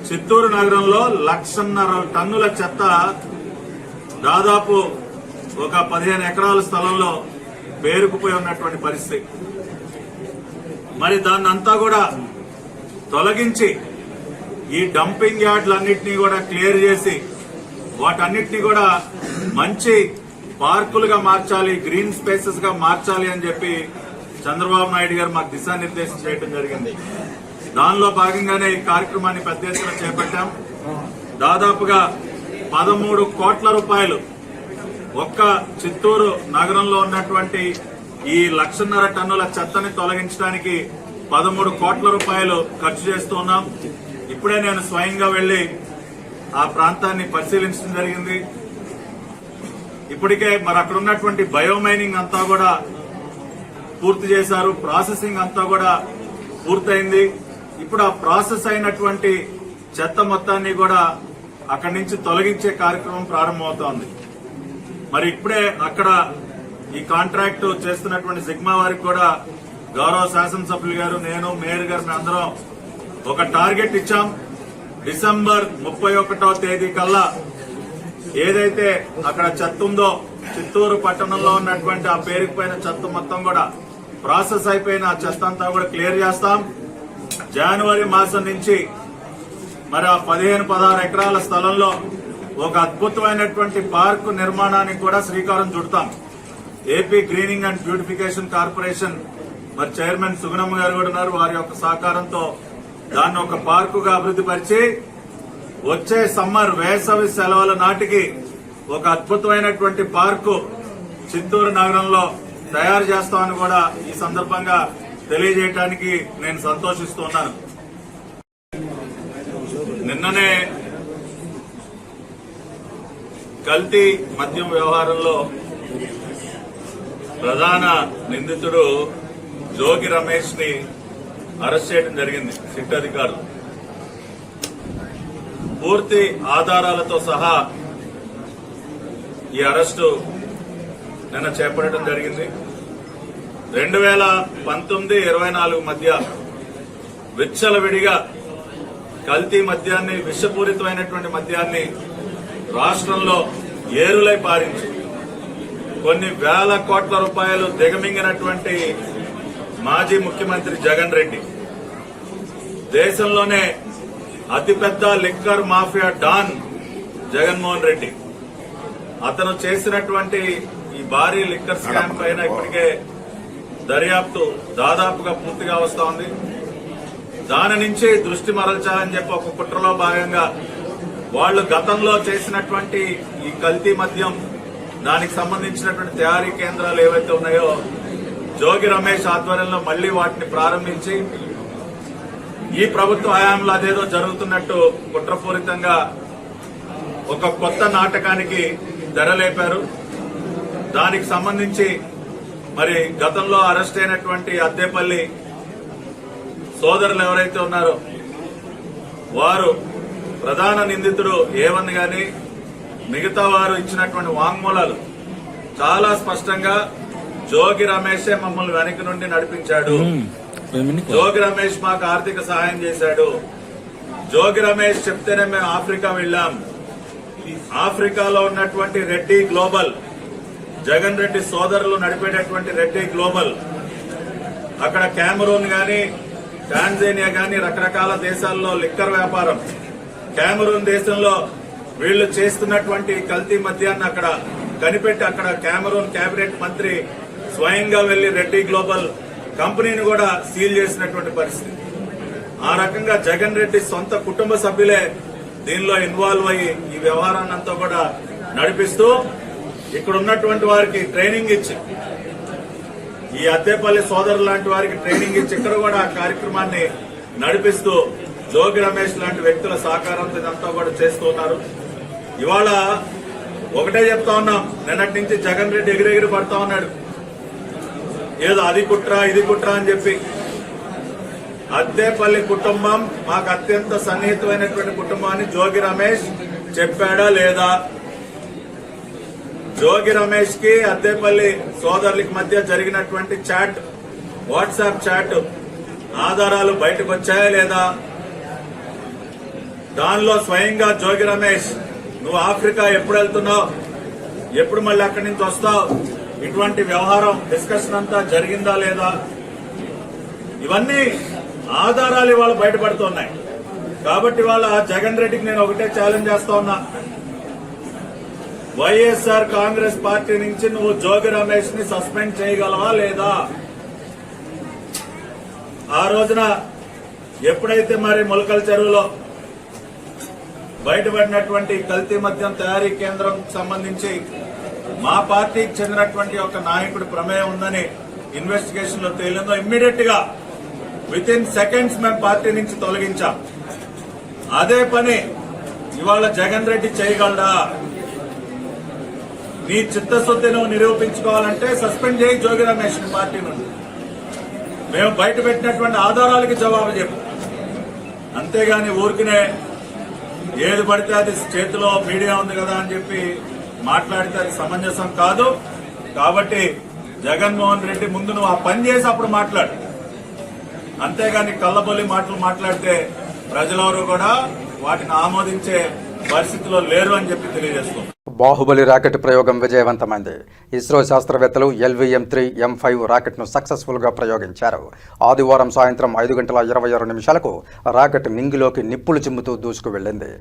చిత్తూరు నగరంలో 1,50,000 టన్నుల చెత్త దాదాపు ఒక 15 ఎకరాల స్థలంలో పేరుకుపోయి ఉన్నటువంటి పరిస్థితి. మరి దాన్నంతా కూడా తొలగించి ఈ డంపింగ్ యార్డ్లన్నింటినీ కూడా క్లియర్ చేసి వాటన్నిటినీ కూడా మంచి పార్కులుగా మార్చాలి, గ్రీన్ స్పేసెస్ గా మార్చాలి అని చెప్పి చంద్రబాబు నాయుడు గారు మాకు దిశానిర్దేశం చేయడం జరిగింది. దానిలో భాగంగానే ఈ కార్యక్రమాన్ని పెద్ద ఎత్తున చేపట్టాం. దాదాపుగా 13 కోట్ల రూపాయలు ఒక్క చిత్తూరు నగరంలో ఉన్నటువంటి ఈ 1,50,000 టన్నుల చెత్తని తొలగించడానికి 13 కోట్ల రూపాయలు ఖర్చు చేస్తున్నాం. ఇప్పుడే నేను స్వయంగా వెళ్లి ఆ ప్రాంతాన్ని పరిశీలించడం జరిగింది. ఇప్పటికే మరి అక్కడ ఉన్నటువంటి బయోమైనింగ్ అంతా కూడా పూర్తి చేశారు, ప్రాసెసింగ్ అంతా కూడా పూర్తయింది. ఇప్పుడు ఆ ప్రాసెస్ అయినటువంటి చెత్త మొత్తాన్ని కూడా అక్కడి నుంచి తొలగించే కార్యక్రమం ప్రారంభమవుతోంది. మరి ఇప్పుడే అక్కడ ఈ కాంట్రాక్ట్ చేస్తున్నటువంటి సిగ్మా వారికి కూడా గౌరవ శాసనసభ్యులు గారు, నేను, మేయర్ గారు అందరం ఒక టార్గెట్ ఇచ్చాం. డిసెంబర్ 31వ తేదీ కల్లా ఏదైతే అక్కడ చెత్త ఉందో చిత్తూరు పట్టణంలో ఉన్నటువంటి ఆ పేరుకుపోయిన చెత్త మొత్తం కూడా ప్రాసెస్ అయిపోయిన ఆ చెత్త అంతా కూడా క్లియర్ చేస్తాం. జనవరి మాసం నుంచి మరి ఆ 15-16 ఎకరాల స్థలంలో ఒక అద్భుతమైనటువంటి పార్కు నిర్మాణానికి కూడా శ్రీకారం చుడతాం. AP greening and beautification corporation మరి చైర్మన్ సుగుణమ్మ గారు కూడా ఉన్నారు. వారి యొక్క సహకారంతో దాన్ని ఒక పార్కుగా అభివృద్ధి పరిచి వచ్చే సమ్మర్ వేసవి సెలవుల నాటికి ఒక అద్భుతమైనటువంటి పార్కు చిత్తూరు నగరంలో తయారు చేస్తామని కూడా ఈ సందర్భంగా తెలియజేయడానికి నేను సంతోషిస్తున్నాను. నిన్ననే కల్తీ మద్యం వ్యవహారంలో ప్రధాన నిందితుడు జోగి రమేష్ ని అరెస్ట్ చేయడం జరిగింది సిట్ అధికారులు. పూర్తి ఆధారాలతో సహా ఈ అరెస్టు నిన్న చేపట్టడం జరిగింది. 2019-24 మధ్య విచ్చలవిడిగా కల్తీ మద్యాన్ని, విషపూరితమైనటువంటి మద్యాన్ని రాష్ట్రంలో ఏరులై పారించి కొన్ని వేల కోట్ల రూపాయలు దిగమింగినటువంటి మాజీ ముఖ్యమంత్రి జగన్ రెడ్డి, దేశంలోనే అతిపెద్ద liquor mafia don Jaganmohan Reddy, అతను చేసినటువంటి ఈ భారీ లిక్కర్ స్కామ్ పైన ఇప్పటికే దర్యాప్తు దాదాపుగా పూర్తిగా వస్తోంది. దాని నుంచి దృష్టి మరల్చాలని చెప్పి ఒక కుట్రలో భాగంగా వాళ్లు గతంలో చేసినటువంటి ఈ కల్తీ మద్యం, దానికి సంబంధించినటువంటి తయారీ కేంద్రాలు ఏవైతే ఉన్నాయో జోగి రమేష్ ఆధ్వర్యంలో మళ్లీ వాటిని ప్రారంభించి ఈ ప్రభుత్వ హయాంలో అదేదో జరుగుతున్నట్టు కుట్రపూరితంగా ఒక కొత్త నాటకానికి తెరలేపారు. దానికి సంబంధించి మరి గతంలో అరెస్ట్ అయినటువంటి అద్దేపల్లి సోదరులు ఎవరైతే ఉన్నారో వారు ప్రధాన నిందితుడు ఏవన్ గాని మిగతా వారు ఇచ్చినటువంటి వాంగ్మూలాలు చాలా స్పష్టంగా జోగి రమేషే మమ్మల్ని వెనక నుండి నడిపించాడు, జోగి రమేష్ మాకు ఆర్థిక సహాయం చేశాడు, జోగి రమేష్ చెప్తేనే మేము ఆఫ్రికా వెళ్లాం, ఆఫ్రికాలో ఉన్నటువంటి రెడ్డి గ్లోబల్, జగన్ రెడ్డి సోదరులు నడిపేటటువంటి రెడ్డి గ్లోబల్, అక్కడ కెమెరూన్ గాని టాంజానియా గాని రకరకాల దేశాల్లో లిక్కర్ వ్యాపారం, కెమెరూన్ దేశంలో వీళ్లు చేస్తున్నటువంటి కల్తీ మద్యాన్ని అక్కడ కనిపెట్టి అక్కడ కెమెరూన్ కేబినెట్ మంత్రి స్వయంగా వెళ్లి రెడ్డి గ్లోబల్ కంపెనీని కూడా సీల్ చేసినటువంటి పరిస్థితి. ఆ రకంగా జగన్ రెడ్డి సొంత కుటుంబ సభ్యులే దీనిలో ఇన్వాల్వ్ అయ్యి ఈ వ్యవహారాన్ని అంతా కూడా నడిపిస్తూ ఇక్కడ ఉన్నటువంటి వారికి ట్రైనింగ్ ఇచ్చి, ఈ అద్దేపల్లి సోదరులు లాంటి వారికి ట్రైనింగ్ ఇచ్చి ఇక్కడ కూడా ఆ కార్యక్రమాన్ని నడిపిస్తూ జోగి రమేష్ లాంటి వ్యక్తుల సహకారంతో ఇదంతా కూడా చేస్తూ ఉన్నారు. ఇవాళ ఒకటే చెప్తా ఉన్నాం, నిన్నటి నుంచి జగన్ రెడ్డి ఎగిరెగిరి పడతా ఉన్నాడు, ఏదో అది కుట్ర ఇది కుట్ర అని చెప్పి. అద్దేపల్లి కుటుంబం మాకు అత్యంత సన్నిహితమైనటువంటి కుటుంబాన్ని జోగి రమేష్ చెప్పాడా లేదా? జోగి రమేష్ కి అద్దేపల్లి సోదరులకి మధ్య జరిగినటువంటి చాట్, వాట్సాప్ చాట్ ఆధారాలు బయటకు వచ్చాయా లేదా? దానిలో స్వయంగా జోగి రమేష్ నువ్వు ఆఫ్రికా ఎప్పుడు వెళ్తున్నావు, ఎప్పుడు మళ్ళీ అక్కడి నుంచి వస్తావు, ఇటువంటి వ్యవహారం డిస్కషన్ అంతా జరిగిందా లేదా? ఇవన్నీ ఆధారాలు ఇవాళ బయటపడుతున్నాయి. కాబట్టి వాళ్ళ జగన్ రెడ్డికి నేను ఒకటే ఛాలెంజ్ చేస్తా ఉన్నా, వైఎస్ఆర్ కాంగ్రెస్ పార్టీ నుంచి నువ్వు జోగి రమేష్ ని సస్పెండ్ చేయగలవా లేదా? ఆ రోజున ఎప్పుడైతే మరి ములకల చెరువులో బయటపడినటువంటి కల్తీ మద్యం తయారీ కేంద్రం సంబంధించి మా పార్టీకి చెందినటువంటి ఒక నాయకుడి ప్రమేయం ఉందని ఇన్వెస్టిగేషన్ లో తేలిందో ఇమ్మీడియట్ గా విత్ ఇన్ సెకండ్స్ మేము పార్టీ నుంచి తొలగించాం. అదే పని ఇవాళ జగన్ రెడ్డి చేయగలడా? నీ చిత్తశుద్ధి నువ్వు నిరూపించుకోవాలంటే సస్పెండ్ చేయి జోగి రమేష్ పార్టీ నుండి. మేము బయట పెట్టినటువంటి ఆధారాలకి జవాబు చెప్పు, అంతేగాని ఊరికినే ఏది పడితే అది చేతిలో మీడియా ఉంది కదా అని చెప్పి మాట్లాడితే అది సమంజసం కాదు. కాబట్టి జగన్మోహన్ రెడ్డి ముందు నువ్వు ఆ పని చేసి అప్పుడు మాట్లాడు, అంతేగాని కళ్ళబొల్లి మాటలు మాట్లాడితే ప్రజలెవరూ కూడా వాటిని ఆమోదించే పరిస్థితిలో లేరు అని చెప్పి తెలియజేస్తాం. బాహుబలి రాకెట్ ప్రయోగం విజయవంతమైంది. ఇస్రో శాస్త్రవేత్తలు LVM-3 M5 రాకెట్ను సక్సెస్ఫుల్గా ప్రయోగించారు. ఆదివారం సాయంత్రం 5:26 రాకెట్ నింగిలోకి నిప్పులు చిమ్ముతూ దూసుకు వెళ్లింది.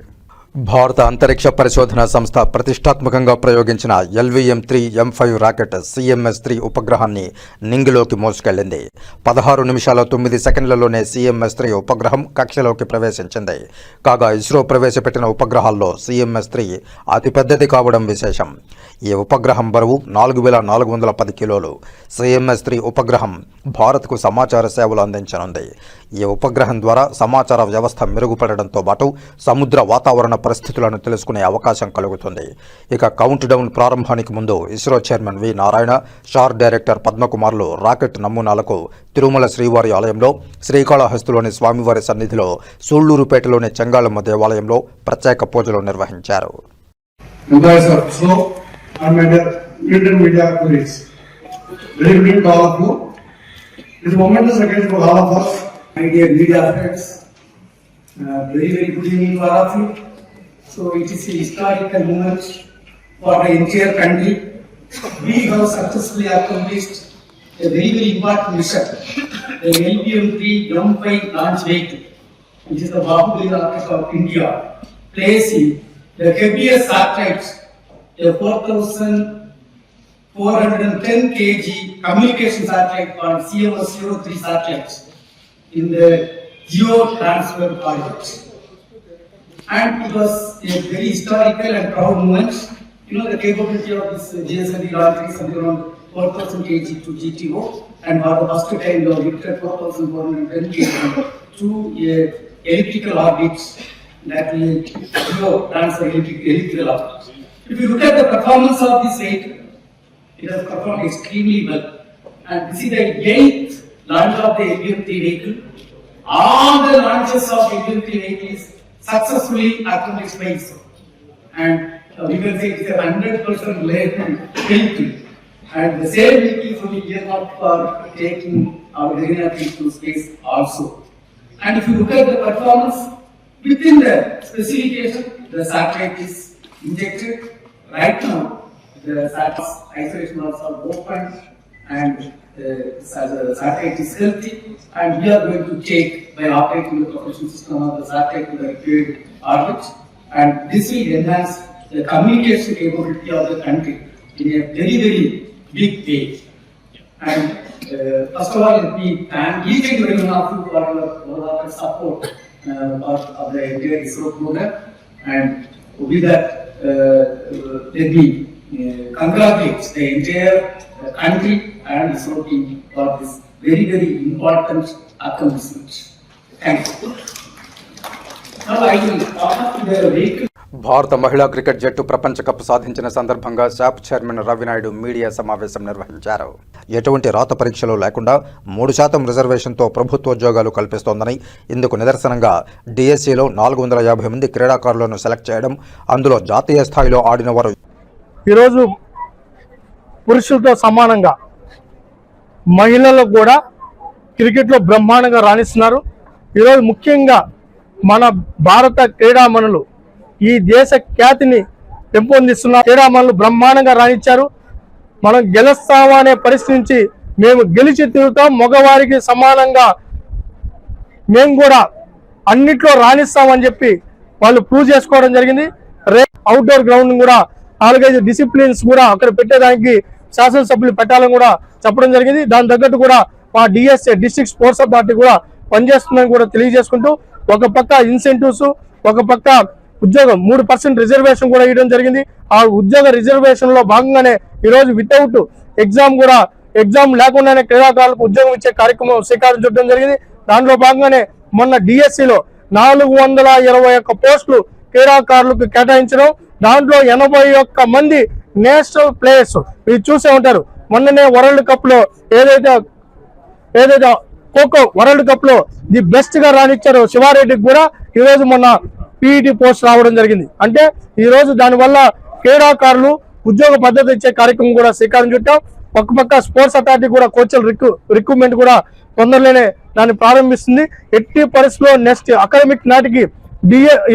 భారత అంతరిక్ష పరిశోధన సంస్థ ప్రతిష్టాత్మకంగా ప్రయోగించిన LVM-3 M5 rocket CMS-3 ఉపగ్రహాన్ని నింగిలోకి మోసుకెళ్లింది. 16:09 CMS-3 ఉపగ్రహం కక్షలోకి ప్రవేశించింది. కాగా ఇస్రో ప్రవేశపెట్టిన ఉపగ్రహాల్లో CMS-3 అతిపెద్దది కావడం విశేషం. ఈ ఉపగ్రహం బరువు 4410 కిలోలు. CMS-3 ఉపగ్రహం భారత్కు సమాచార సేవలు అందించనుంది. ఈ ఉపగ్రహం ద్వారా సమాచార వ్యవస్థ మెరుగుపడడంతో పాటు సముద్ర వాతావరణ పరిస్థితులను తెలుసుకునే అవకాశం కలుగుతుంది. ఇక కౌంట్ డౌన్ ప్రారంభానికి ముందు ISRO chairman V Narayana, SHAR director పద్మకుమార్లు రాకెట్ నమూనాలకు తిరుమల శ్రీవారి ఆలయంలో, శ్రీకాళహస్తిలోని స్వామివారి సన్నిధిలో, సూళ్లూరుపేటలోని చెంగాళమ్మ దేవాలయంలో ప్రత్యేక పూజలు నిర్వహించారు. My dear media friends, very good evening to all of you. So it is a historical moment for the entire country. We have successfully accomplished a very important mission. The LVM-3 M5 launch vehicle, which is the Bahubali rocket of India, placing the heaviest satellites, a 4,410 kg communication satellite called CMS-03 satellites, in the geo transfer project. And it was a very historical and proud moment. You know, the capability of this GSLV launch is something around 4,000 kg to GTO, and for the first time they have lifted 4,410 kg to elliptical orbits, that will geo transfer elliptical orbits. If you look at the performance of this vehicle, it has performed extremely well. And this is the 8th launch of the LVM-3 vehicle. All the launches of LVM-3 vehicles successfully accomplished by ISRO. And we can say it is a 100% vehicle. And the same vehicle will be earmarked for taking our Gaganyaan to space also. And if you look at the performance, within the specification, the satellite is injected. Right now, the isolation valves are open, and the satellite is healthy, and we are going to take by operating the propulsion system of the satellite to the required orbit, and this will enhance the communication capability of the country in a very big way. And first of all, let me thank each and every one of you for your support of the entire ISRO program, and with that, let me congratulate the entire country and ISRO team for this very important accomplishment. Thank you. Now I will talk to the vehicle. భారత మహిళా క్రికెట్ జట్టు ప్రపంచ కప్ సాధించిన సందర్భంగా శాప్ చైర్మన్ రవినాయుడు మీడియా సమావేశం నిర్వహించారు. ఎటువంటి రాత పరీక్షలు లేకుండా 3% రిజర్వేషన్తో ప్రభుత్వోద్యోగాలు కల్పిస్తోందని, ఇందుకు నిదర్శనంగా డిఎస్సిలో 450 మంది క్రీడాకారులను సెలెక్ట్ చేయడం, అందులో జాతీయ స్థాయిలో ఆడిన వారు ఈరోజు పురుషులతో సమానంగా మహిళలకు కూడా క్రికెట్లో బ్రహ్మాండంగా రాణిస్తున్నారు. ఈరోజు ముఖ్యంగా మన భారత క్రీడామణులు ఈ దేశ ఖ్యాతిని పెంపొందిస్తున్న క్రీడామణులు బ్రహ్మాండంగా రాణించారు. మనం గెలుస్తామా అనే పరిస్థితి నుంచి మేము గెలిచి తిరుగుతాం, మగవారికి సమానంగా మేము కూడా అన్నిట్లో రాణిస్తామని చెప్పి వాళ్ళు ప్రూవ్ చేసుకోవడం జరిగింది. అవుట్డోర్ గ్రౌండ్ కూడా 4-5 డిసిప్లిన్స్ కూడా అక్కడ పెట్టేదానికి శాసనసభ్యులు పెట్టాలని కూడా చెప్పడం జరిగింది. దాని తగ్గట్టు కూడా మా డిఎస్ఏ డిస్ట్రిక్ట్ స్పోర్ట్స్ అథారిటీ కూడా పనిచేస్తుందని కూడా తెలియజేసుకుంటూ, ఒక పక్క ఇన్సెంటివ్స్, ఒక పక్క ఉద్యోగం 3% రిజర్వేషన్ కూడా ఇవ్వడం జరిగింది. ఆ ఉద్యోగ రిజర్వేషన్ లో భాగంగానే ఈరోజు వితౌట్ ఎగ్జామ్ లేకుండానే క్రీడాకారులకు ఉద్యోగం ఇచ్చే కార్యక్రమం శ్రీకారం చుట్టడం జరిగింది. దాంట్లో భాగంగానే మొన్న డిఎస్సిలో 421 పోస్టులు క్రీడాకారులకు కేటాయించడం, దాంట్లో 81 మంది నేషనల్ ప్లేయర్స్. మీరు చూసే ఉంటారు, మొన్ననే వరల్డ్ కప్ లో ఏదైతే ఖోఖో వరల్డ్ కప్ లో ది బెస్ట్ గా రాణించారో శివారెడ్డికి కూడా ఈరోజు మొన్న పీఈటీ పోస్ట్ రావడం జరిగింది. అంటే ఈరోజు దానివల్ల క్రీడాకారులు ఉద్యోగ భద్రత ఇచ్చే కార్యక్రమం కూడా శ్రీకారం చుట్టాం. పక్క స్పోర్ట్స్ అథారిటీ కూడా కోచ్ల రిక్రూట్మెంట్ కూడా తొందరలోనే దాన్ని ప్రారంభిస్తుంది. ఎట్టి పరిస్థితుల్లో నెక్స్ట్ అకాడమిక్ నాటికి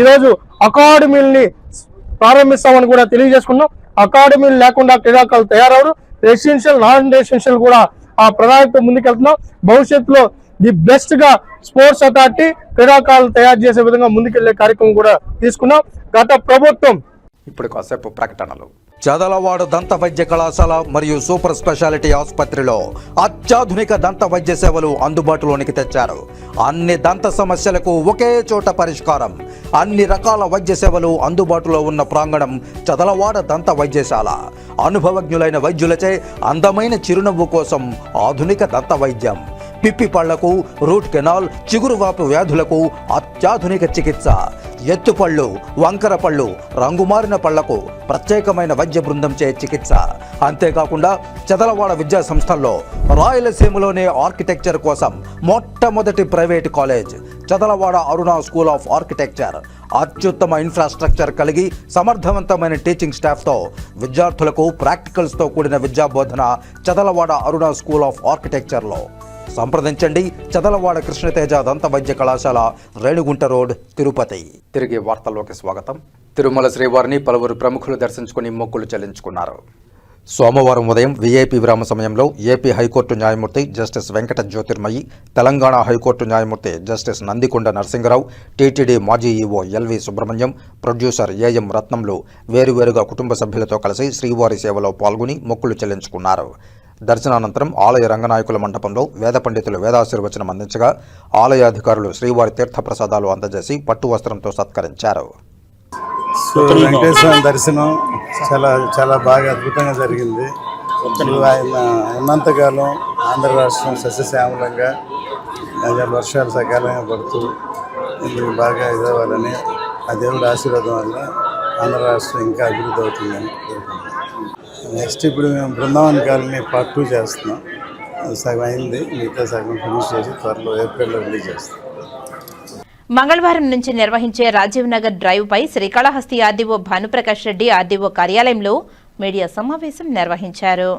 ఈరోజు అకాడమీలని ప్రారంభిస్తామని కూడా తెలియజేసుకున్నాం. అకాడమీలు లేకుండా క్రీడాకారులు తయారవరు. రెసిడెన్షియల్, నాన్ రెసిడెన్షియల్ కూడా ఆ ప్రణాళికతో ముందుకెళ్తున్నాం. భవిష్యత్తులో ది బెస్ట్ గా స్పోర్ట్స్ అథారిటీ క్రీడాకారులు తయారు చేసే విధంగా ముందుకెళ్లే కార్యక్రమం కూడా తీసుకున్నాం. గత ప్రభుత్వం ఇప్పుడు కాసేపు ప్రకటనలు. చదలవాడ దంత వైద్య కళాశాల మరియు సూపర్ స్పెషాలిటీ ఆసుపత్రిలో అత్యాధునిక దంత వైద్య సేవలు అందుబాటులోనికి తెచ్చారు. అన్ని దంత సమస్యలకు ఒకే చోట పరిష్కారం. అన్ని రకాల వైద్య సేవలు అందుబాటులో ఉన్న ప్రాంగణం చదలవాడ దంత వైద్యశాల. అనుభవజ్ఞులైన వైద్యులచే అందమైన చిరునవ్వు కోసం ఆధునిక దంత వైద్యం. పిప్పి పళ్లకు, రూట్ కెనాల్, చిగురువాపు వ్యాధులకు అత్యాధునిక చికిత్స. ఎత్తుపళ్ళు, వంకర పళ్ళు, రంగుమారిన పళ్లకు ప్రత్యేకమైన వైద్య బృందంచే చికిత్స. అంతేకాకుండా చదలవాడ విద్యా సంస్థల్లో రాయలసీమలోనే ఆర్కిటెక్చర్ కోసం మొట్టమొదటి private college Chadalavada Aruna school of architecture. అత్యుత్తమ ఇన్ఫ్రాస్ట్రక్చర్ కలిగి సమర్థవంతమైన టీచింగ్ స్టాఫ్తో విద్యార్థులకు ప్రాక్టికల్స్తో కూడిన విద్యాబోధన చదలవాడ అరుణ స్కూల్ ఆఫ్ ఆర్కిటెక్చర్లో. సంప్రదించండి. చదలవాడ కృష్ణతేజ దంత వైద్య కళాశాల, రేణుగుంట రోడ్, తిరుపతి. తిరిగి వార్తల్లోకి స్వాగతం. తిరుమల శ్రీవారిని పలువురు ప్రముఖులు దర్శించుకుని మొక్కులు చెల్లించుకున్నారు. సోమవారం ఉదయం వీఐపీ విరామ సమయంలో ఏపీ హైకోర్టు న్యాయమూర్తి జస్టిస్ వెంకట జ్యోతిర్మయి, తెలంగాణ హైకోర్టు న్యాయమూర్తి జస్టిస్ నందికొండ నరసింగరావు, టీటీడీ మాజీ EO LV Subrahmanyam, producer AM రత్నంలు వేరువేరుగా కుటుంబ సభ్యులతో కలిసి శ్రీవారి సేవలో పాల్గొని మొక్కులు చెల్లించుకున్నారు. దర్శనానంతరం ఆలయ రంగనాయకుల మండపంలో వేద పండితులు వేదాశీర్వచనం అందించగా ఆలయ అధికారులు శ్రీవారి తీర్థప్రసాదాలు అందజేసి పట్టు వస్త్రంతో సత్కరించారు. వెంకటేశ్వర దర్శనం చాలా బాగా అద్భుతంగా జరిగింది. ఆయన ఉన్నంతకాలం ఆంధ్ర రాష్ట్రం సస్యశ్యామలంగా వర్షాలు సకాలంగా పడుతూ బాగా ఇదవ్వాలని ఆ దేవుడి ఆశీర్వాదం వల్ల ఆంధ్ర రాష్ట్రం ఇంకా అభివృద్ధి అవుతుందని. నెక్స్ట్ ఇప్పుడు మేము బృందావన్ కాలనీ పార్ట్ 2 చేస్తున్నాం. సగం అయింది, మిగతా సగం ఫినిష్ చేసి త్వరలో ఏప్రిల్లో రిలీజ్ చేస్తాం. మంగళవారం నుంచి నిర్వహించే రాజీవ్ నగర్ డ్రైవ్ పై శ్రీకాళహస్తి ఆర్డీఓ భానుప్రకాష్ రెడ్డి ఆర్డీఓ కార్యాలయంలో మీడియా సమావేశం నిర్వహించారు.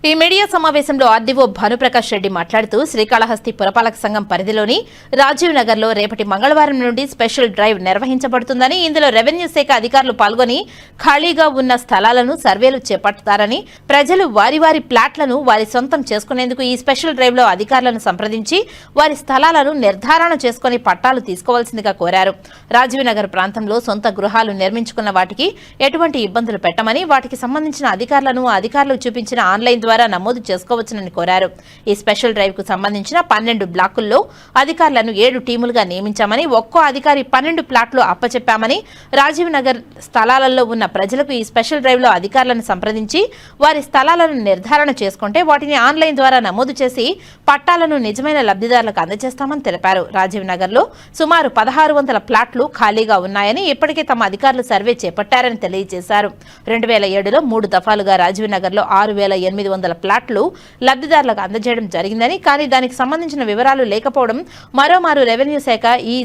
ఈ మీడియా సమావేశంలో ఆర్డీఓ భానుప్రకాష్ రెడ్డి మాట్లాడుతూ శ్రీకాళహస్తి పురపాలక సంఘం పరిధిలోని రాజీవ్ నగర్ లో రేపటి మంగళవారం నుండి స్పెషల్ డ్రైవ్ నిర్వహించబడుతుందని, ఇందులో రెవెన్యూ శాఖ అధికారులు పాల్గొని ఖాళీగా ఉన్న స్థలాలను సర్వేలు చేపడతారని, ప్రజలు వారి వారి ప్లాట్లను వారి సొంతం చేసుకునేందుకు ఈ స్పెషల్ డ్రైవ్ లో అధికారులను సంప్రదించి వారి స్థలాలను నిర్ధారణ చేసుకుని పట్టాలు తీసుకోవాల్సిందిగా కోరారు. రాజీవ్ నగర్ ప్రాంతంలో సొంత గృహాలు నిర్మించుకున్న వాటికి ఎటువంటి ఇబ్బందులు పెట్టమని, వాటికి సంబంధించిన అధికారులను అధికారులు చూపించిన ఆన్లైన్ ద్వారా ద్వారా నమోదు చేసుకోవచ్చునని కోరారు. ఈ స్పెషల్ డ్రైవ్ కు సంబంధించిన 12 బ్లాకుల్లో అధికారులను 7 టీములుగా నియమించామని, ఒక్కో అధికారి 12 ప్లాట్లు అప్పచెప్పామని, రాజీవ్ నగర్ స్థలాలలో ఉన్న ప్రజలకు ఈ స్పెషల్ డ్రైవ్ లో అధికారులను సంప్రదించి వారి స్థలాలను నిర్ధారణ చేసుకుంటే వాటిని ఆన్లైన్ ద్వారా నమోదు చేసి పట్టాలను నిజమైన లబ్ధిదారులకు అందజేస్తామని తెలిపారు. రాజీవ్ నగర్ లో సుమారు 1600 ప్లాట్లు ఖాళీగా ఉన్నాయని, ఇప్పటికే తమ అధికారులు సర్వే చేపట్టారని తెలియజేశారు. 2007లో 3 దఫాలుగా రాజీవ్ నగర్ లో 6800 ప్లాట్లు లబ్ధిదారులకు అందజేయడం జరిగిందని, కానీ దానికి సంబంధించిన వివరాలు లేకపోవడం మరోమారు రెవెన్యూ శాఖ ఈ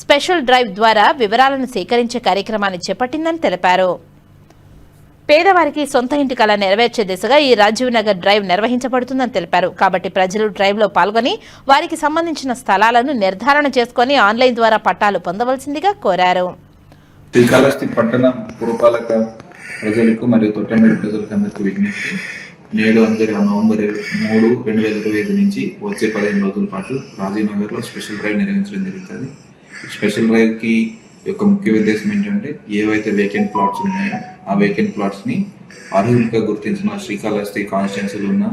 స్పెషల్ డ్రైవ్ ద్వారా వివరాలను సేకరించే కార్యక్రమాన్ని చేపట్టిందని తెలిపారు. పేదవారికి సొంత ఇంటి కల నెరవేర్చే దిశగా ఈ రాజీవ్ నగర్ డ్రైవ్ నిర్వహించబడుతుందని తెలిపారు. కాబట్టి ప్రజలు డ్రైవ్ లో పాల్గొని వారికి సంబంధించిన స్థలాలను నిర్ధారణ చేసుకుని ఆన్లైన్ ద్వారా పట్టాలు పొందవలసిందిగా కోరారు. శ్రీకాళహస్తి పట్టణ పురపాలక ప్రజలకు మరియు తొట్టమేడు ప్రజలకు అందరికీ విజ్ఞప్తి. నేడు నవంబర్ 3, 2025 నుంచి వచ్చే 15 రోజుల పాటు రాజీవ్ నగర్ లో స్పెషల్ డ్రైవ్ నిర్వహించడం జరుగుతుంది. స్పెషల్ డ్రైవ్ కి యొక్క ముఖ్య ఉద్దేశం ఏంటంటే, ఏవైతే వేకెంట్ ప్లాట్స్ ఉన్నాయో ఆ వేకెంట్ ప్లాట్స్ ని అర్హులుగా గుర్తించిన శ్రీకాళహస్తి కాన్స్టిట్యున్సీలో ఉన్న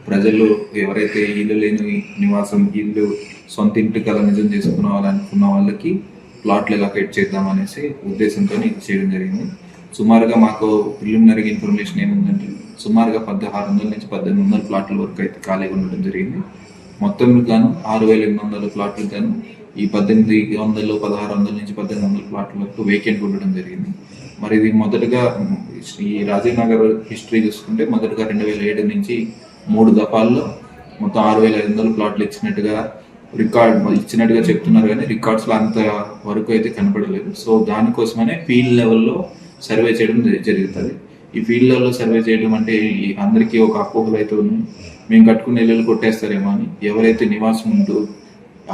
ప్రజలు ఎవరైతే ఇల్లు లేని నివాసం, ఇల్లు సొంత ఇంటి కల నిజం చేసుకున్న వాళ్ళకి ప్లాట్లు ఎలా కట్ చేద్దామనేసి ఉద్దేశంతో ఇది చేయడం జరిగింది. సుమారుగా మాకు ప్రిలిమినరీ ఇన్ఫర్మేషన్ ఏముందంటే, సుమారుగా 1600 నుంచి 1800 ప్లాట్ల వరకు అయితే ఖాళీగా ఉండడం జరిగింది. మొత్తం గాను 6800 ప్లాట్లు గాను ఈ 1800, 1600 నుంచి 1800 ప్లాట్ల వరకు వేకెంట్ ఉండడం జరిగింది. మరి ఇది మొదటగా ఈ రాజీవ్ నగర్ హిస్టరీ చూసుకుంటే, మొదటగా 2007 నుంచి 3 దఫాల్లో మొత్తం 6500 ప్లాట్లు ఇచ్చినట్టుగా చెప్తున్నారు, కానీ రికార్డ్స్లో అంత వరకు అయితే కనపడలేదు. సో దానికోసమనే ఫీల్డ్ లెవెల్లో సర్వే చేయడం జరుగుతుంది. ఈ ఫీల్డ్ లెవెల్లో సర్వే చేయడం అంటే అందరికీ ఒక అపోహలు అయితే ఉంది, మేము కట్టుకునే ఇళ్ళు కొట్టేస్తారేమో అని. ఎవరైతే నివాసం ఉంటూ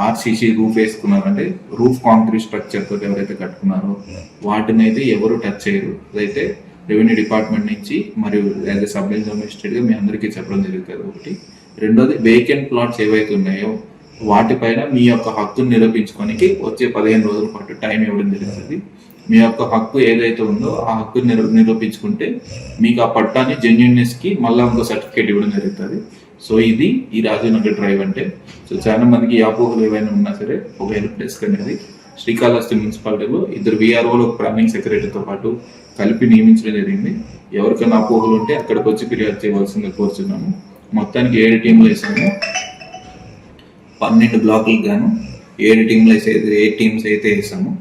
ఆర్సీసీ రూఫ్ వేసుకున్నారంటే, రూఫ్ కాంక్రీట్ స్ట్రక్చర్ తోటి ఎవరైతే కట్టుకున్నారో వాటిని అయితే ఎవరు టచ్ చేయరు. అదైతే రెవెన్యూ డిపార్ట్మెంట్ నుంచి మరియు యాజ్ ఎ సబ్ డివిజనల్ మేజిస్ట్రేట్గా మీ అందరికీ చెప్పడం జరుగుతుంది. ఒకటి. రెండోది, వేకెంట్ ప్లాట్స్ ఏవైతే ఉన్నాయో వాటిపైన మీ యొక్క హక్కును నిరూపించుకోనికి వచ్చే 15 రోజుల పాటు టైం ఇవ్వడం జరుగుతుంది. మీ యొక్క హక్కు ఏదైతే ఉందో ఆ హక్కు నిరూపించుకుంటే మీకు ఆ పట్టాన్ని జెన్యూన్నెస్ కి మళ్ళీ ఇంకో సర్టిఫికేట్ ఇవ్వడం జరుగుతుంది. సో ఇది ఈ రాజీవ్ నగర్ డ్రైవ్ అంటే. సో చాలా మందికి అపోహలు ఏవైనా ఉన్నా సరే ఒక హెల్ప్ డెస్క్ అనేది శ్రీకాళహస్తి మున్సిపాలిటీలో 2 VROలు, ఒక ప్లానింగ్ సెక్రటరీతో పాటు కలిపి నియమించడం జరిగింది. ఎవరికైనా అపోహలు ఉంటే అక్కడికి వచ్చి ఫిర్యాదు చేయవలసిందిగా కోరుచున్నాము. మొత్తానికి 7 టీంలు వేసాము. 12 బ్లాకులకు గాను 7 టీమ్స్ అయితే వేసాము.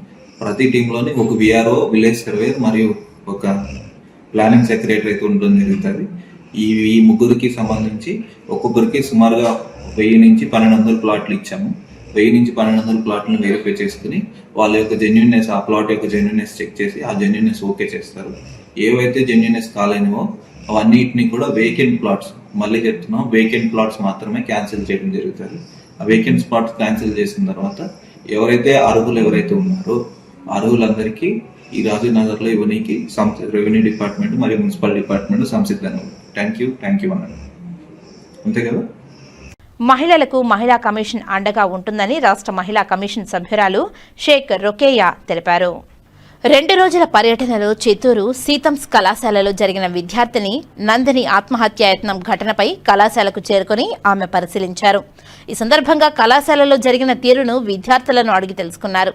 ప్రతి టీంలోని ఒక VRO, విలేజ్ సర్వేయర్ మరియు ఒక ప్లానింగ్ సెక్రటరీ అయితే ఉండడం జరుగుతుంది. ఈ ముగ్గురికి సంబంధించి ఒక్కొక్కరికి సుమారుగా 1000 నుంచి 1200 ప్లాట్లు ఇచ్చాము. 1000 నుంచి 1200 ప్లాట్లను వెరిఫై చేసుకుని వాళ్ళ యొక్క జెన్యూన్నెస్, ఆ ప్లాట్ యొక్క జెన్యూన్నెస్ చెక్ చేసి ఆ జెన్యూన్నెస్ ఓకే చేస్తారు. ఏవైతే జెన్యూన్నెస్ కాలేనివో అవన్నిటిని కూడా వేకెంట్ ప్లాట్స్, మళ్ళీ చెప్తున్నాం, వేకెంట్ ప్లాట్స్ మాత్రమే క్యాన్సిల్ చేయడం జరుగుతుంది. ఆ వేకెంట్ ప్లాట్స్ క్యాన్సిల్ చేసిన తర్వాత ఎవరైతే ఎవరైతే ఉన్నారో అర్హులందరికీ ఈ రాజీవ్ నగర్ లో ఇవ్వడానికి రెవెన్యూ డిపార్ట్మెంట్ మరియు మున్సిపల్ డిపార్ట్మెంట్ సంసిద్ధంగా. థ్యాంక్ యూ అన్నారు. అంతే కదా. మహిళలకు మహిళా కమిషన్ అండగా ఉంటుందని రాష్ట్ర మహిళా కమిషన్ సభ్యురాలు షేక్ రొకేయా తెలిపారు. 2 రోజుల పర్యటనలో చిత్తూరు సీతమ్స్ కళాశాలలో జరిగిన విద్యార్థిని నందిని ఆత్మహత్యాయత్నం ఘటనపై కళాశాలకు చేరుకుని ఆమె పరిశీలించారు. ఈ సందర్భంగా కళాశాలలో జరిగిన తీరును విద్యార్థులను అడిగి తెలుసుకున్నారు.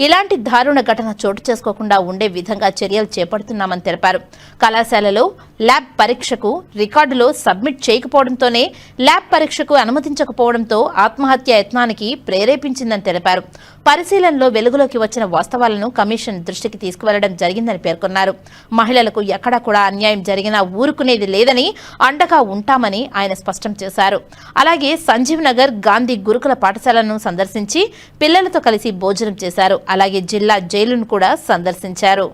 ఇలాంటి దారుణ ఘటన చోటు చేసుకోకుండా ఉండే విధంగా చర్యలు చేపడుతున్నామని తెలిపారు. కళాశాలలో ల్యాబ్ పరీక్షకు రికార్డులో సబ్మిట్ చేయకపోవడంతోనే ల్యాబ్ పరీక్షకు అనుమతించకపోవడంతో ఆత్మహత్య యత్నానికి ప్రేరేపించిందని తెలిపారు. పరిశీలనలో వెలుగులోకి వచ్చిన వాస్తవాలను కమిషన్ దృష్టికి తీసుకువెళ్లడం జరిగిందని పేర్కొన్నారు. మహిళలకు ఎక్కడా కూడా అన్యాయం జరిగినా ఊరుకునేది లేదని, అండగా ఉంటామని ఆయన స్పష్టం చేశారు. అలాగే సంజీవ్ నగర్ గాంధీ గురుకుల పాఠశాలను సందర్శించి పిల్లలతో కలిసి భోజనం చేశారు. అలాగే జిల్లా జైలును కూడా సందర్శించారు.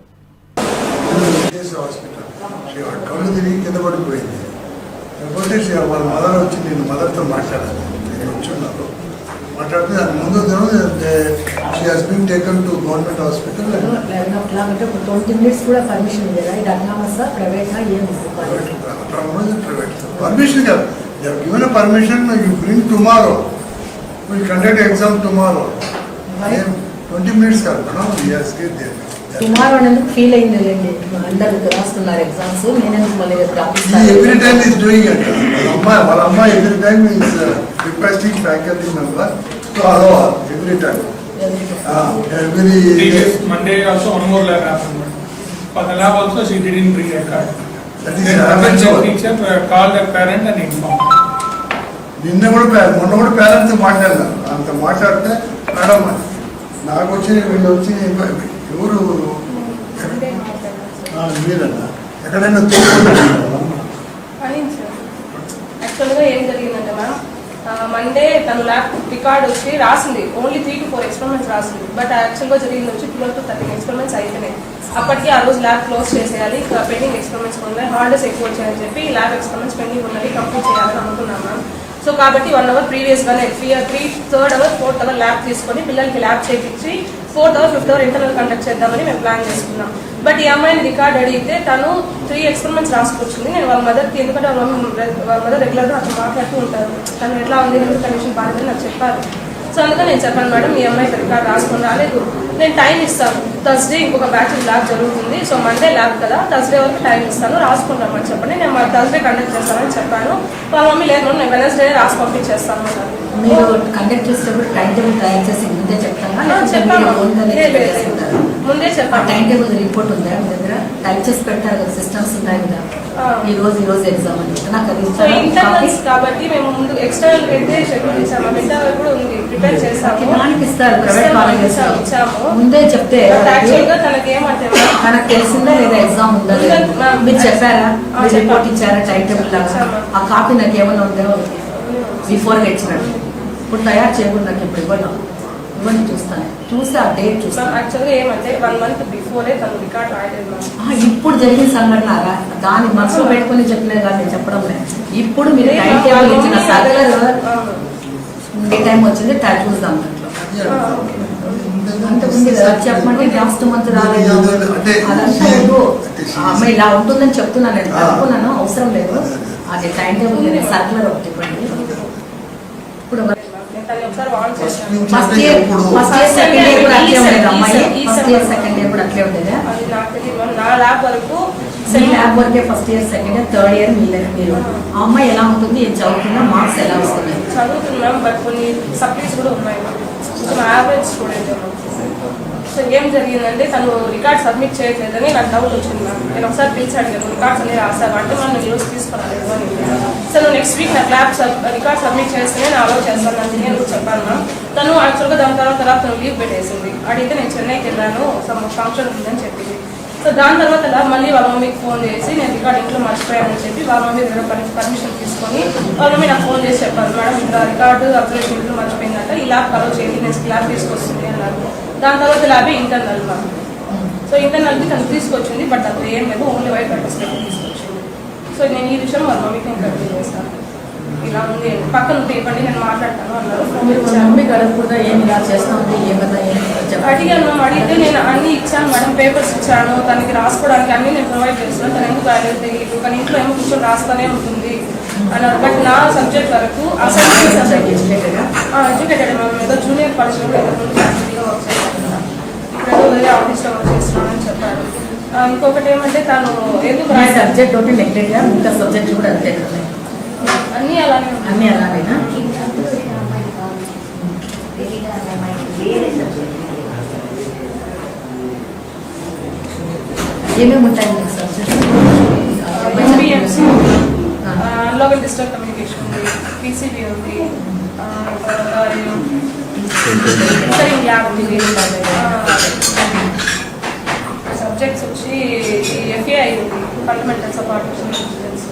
మాట్లాడితే దాని ముందు she has been taken to government hospital. 11 o'clock అంటే 20 minutes కూడా పర్మిషన్ ఉంది కదా. ఇది అగ్నామసా ప్రైవేటా ఏం ప్రైవేట్ పర్మిషన్ కాదు. They have given a permission. You bring tomorrow, will conduct exam tomorrow. 20 minutes కాదు madam. He has give there tomorrow అనేది ఫీల్ అయింది లేండి, అందరూ రాస్తున్నారు ఎగ్జామ్స్, నేనెందుకు మళ్ళీ every time is doing it. వాళ్ళ అమ్మాయి every time is requesting faculty member to allow every time. Monday also one more lab happened. For the lab also she didn't bring a card. That is teacher called a parent and informed. నిన్న కూడా మొన్న కూడా పేరెంట్స్ మాట్లాడినారు. అంత మాట్లాడితే మేడం నాకు వచ్చి వీళ్ళు వచ్చి ఎవరు మీరన్నా ఎక్కడైనా యాక్చువల్గా ఏం జరిగిందంటే మ్యామ్, మండే తను ల్యాబ్ రికార్డ్ వచ్చి రాసింది, ఓన్లీ 3 to 4 ఎక్స్పెరిమెంట్స్ రాసింది. బట్ యాక్చువల్గా జరిగింది వచ్చి 12 to 13 ఎక్స్పెరిమెంట్స్ అయిపోయినాయి. అప్పటికి ఆ రోజు ల్యాబ్ క్లోజ్ చేసేయాలి, పెండింగ్ ఎక్స్పెరిమెంట్స్ ఉన్నాయి, హాలిడేస్ ఎక్కువ వచ్చాయని చెప్పి ల్యాబ్ ఎక్స్పెరిమెంట్స్ పెండింగ్ ఉన్నవి కంప్లీట్ చేయాలని అనుకున్నాం మ్యామ్. సో కాబట్టి 1 hour ప్రీవియస్గానే 3rd hour 4th hour lab తీసుకొని పిల్లలకి ల్యాబ్ చేయించి 4th hour 5th hour internal conduct చేద్దామని మేము ప్లాన్ చేసుకున్నాం. బట్ ఈ అమ్మాయిని రికార్డ్ అడిగితే తను 3 ఎక్స్పెరిమెంట్స్ రాసుకొచ్చింది. నేను వాళ్ళ మదర్కి, ఎందుకంటే వాళ్ళ మదర్ రెగ్యులర్గా అతను మాట్లాడుతూ ఉంటారు, తను ఎట్లా ఉంది, హెల్త్ కండిషన్ బాగాలేదని నాకు చెప్పారు. సో అందుకని నేను చెప్పాను, మేడం ఈ అమ్మాయి రికార్డ్ రాసుకొని రాలేదు, నేను టైం ఇస్తాను, థర్స్డే ఇంకొక బ్యాచ్ ల్యాబ్ జరుగుతుంది, సో మండే ల్యాబ్ కదా, థర్స్డే వరకు టైం ఇస్తాను, రాసుకుంటామని చెప్పండి, నేను థర్స్డే కండక్ట్ చేస్తానని చెప్పాను. వాళ్ళ మమ్మీ లేదు, నేను వెనస్డే రాసి పంపించేస్తాను అన్నారు. మీరు కండక్ట్ చేసేటప్పుడు టైం టేబుల్ తయారు చేసి ముందే చెప్తాను, ముందే చెప్పాను. టైం టేబుల్ రిపోర్ట్ ఉందా మీ దగ్గర? టైప్ చేసి పెట్టారు కదా, సిస్టమ్స్ ఉన్నాయి కదా, ఈ రోజు ఎగ్జామ్ అని నాకు అది ఇంటర్నల్స్ కాబట్టి మేము ముందు ఎక్స్టర్నల్ అయితే షెడ్యూల్ చేసాము, ఇంటర్నల్ కూడా ఉంది, ప్రిపేర్ చేసాము, ఇస్తారు ప్రైవేట్ కాలేజెస్ ఇచ్చాము. ముందే చెప్తే యాక్చువల్గా తనకి ఏమంటే మనకు తెలిసిందా లేదా ఎగ్జామ్ ఉందా, మీరు చెప్పారా, మీరు రిపోర్ట్ ఇచ్చారా టైం టేబుల్ లాగా? ఆ కాపీ నాకు ఏమైనా ఉందో బిఫోర్గా ఇచ్చినట్టు, ఇప్పుడు తయారు చేయకుండా నాకు ఇప్పుడు ఇవ్వండి చూస్తాను, చూసి ఆ డేట్ చూస్తాను. యాక్చువల్గా ఏమంటే 1 month బిఫోరే తను రికార్డ్ రాయలేదు. ఇప్పుడు జరిగిన సంఘటన దాన్ని మనసులో పెట్టుకుని చెప్పలేదు కానీ నేను చెప్పడం లేదు. ఇప్పుడు మీరు టైం టేబుల్ ఇచ్చిన సర్కులర్ ఏ టైం వచ్చింది చూద్దాం దాంట్లో అంతకుముందు చెప్పమంటే లాస్ట్ మంత్ రాలేదు, అదంతా అమ్మాయి ఇలా ఉంటుందని చెప్తున్నాను, నేను అనుకున్నాను, అవసరం లేదు. అది టైం టేబుల్ సర్కులర్ ఒకటి ఇవ్వండి. ఇప్పుడు ఫస్ట్ ఇయర్ సెకండ్ ఇయర్ కూడా అట్లే ఉండేది అమ్మాయి, ఫస్ట్ ఇయర్ సెకండ్ ఇయర్ కూడా అట్లే ఉండేదా? నా ల్యాబ్ వరకు మీ ల్యాబ్ వరకే first year second year third year మీరు ఆ అమ్మాయి ఎలా ఉంటుంది, ఏం చదువుతుందా, మార్క్స్ ఎలా వస్తున్నాయి? చదువుతున్నాం, బట్ కొన్ని సబ్జెక్ట్స్ కూడా ఉన్నాయి, కొంచెం యావరేజ్ స్టూడెంట్. సో ఏం జరిగిందంటే తను రికార్డ్ సబ్మిట్ చేయట్లేదని నాకు డౌట్ వచ్చింది మ్యామ్. నేను ఒకసారి పిలిచి అడిగాను, రికార్డ్స్ అనేది రాసాను అంటే మనం ఈరోజు తీసుకురాలేదు అని. సో నువ్వు నెక్స్ట్ వీక్ నాకు రికార్డ్ సబ్మిట్ చేస్తేనే నేను అలౌ చేస్తాను అని నేను కూడా చెప్పాను మ్యామ్. తను యాక్చువల్గా దాని తర్వాత తను లీవ్ పెట్టేసింది. అడిగితే నేను చెన్నైకి వెళ్ళాను, ఫంక్షన్ ఉందని చెప్పింది. సో దాని తర్వాత మళ్ళీ వాళ్ళ మమ్మీకి ఫోన్ చేసి నేను రికార్డ్ ఇంట్లో మర్చిపోయానని చెప్పి వాళ్ళ మమ్మీ దగ్గర పర్మిషన్ తీసుకొని వాళ్ళ మమ్మీ నాకు ఫోన్ చేసి చెప్పారు, మేడం ఇంకా రికార్డు అబ్జర్వేషన్ ఇంట్లో మర్చిపోయిందంట, ఈ ల్యాబ్ అలౌ చేయండి, నేను ల్యాబ్ తీసుకొస్తుంది అన్నారు. దాని తర్వాత ల్యాబ్ ఇంటర్నల్ మ్యామ్. సో ఇంటర్నల్కి తను తీసుకొచ్చింది, బట్ అది ఏం లేదు, ఓన్లీ వైట్ అటెస్టేట్ తీసుకొచ్చింది. సో నేను ఈ విషయం వాళ్ళ మమ్మీకి నేను కంటిన్యూ చేస్తాను, ఇలా ఉంది పక్కన ఇవ్వండి నేను మాట్లాడతాను అన్నారు. మమ్మీ గడపకుండా ఏమి ఇలా చేస్తా ఉంది అడిగాను మ్యామ్. అడిగితే నేను అన్ని ఇచ్చాను మేడం, పేపర్స్ ఇచ్చాను, తనకి రాసుకోవడానికి అన్ని నేను ప్రొవైడ్ చేస్తున్నాను, తను ఎందుకు రాలేదు తెలియదు, కానీ ఇంట్లో ఏమో కూర్చొని రాస్తూనే ఉంటుంది అన్నారు. బట్ నా సబ్జెక్ట్ వరకు అసైన్మెంట్ సబ్జెక్ట్ ఎడ్యుకేటెడ్ మ్యామ్, ఏదో జూనియర్ కాలేజ్లో కూడా వర్క్ చేస్తున్నాను, ఇప్పుడు ఏదో వేరే ఆఫీస్లో వర్క్ చేస్తున్నానని చెప్పారు. ఇంకొకటి ఏమంటే తను ఎందుకు సబ్జెక్ట్ ఒకటి నెగ్లెక్ట్గా మిగతా సబ్జెక్ట్ కూడా అంతే కదా, అన్నీ అలానే అన్నీ అలానేనా? ఏమేమి ఉంటాయి మీకు సబ్జెక్ట్? లోకల్ డిజిటల్ కమ్యూనికేషన్ ఉంది, పీసీబీ ఉంది, ల్యాబ్ ఉంది. సబ్జెక్ట్స్ వచ్చి ఎఫ్ఏఐ ఉంది, ఫండమెంటల్స్ ఆఫ్ ఆర్టిఫిషియల్ ఇంటెలిజెన్స్.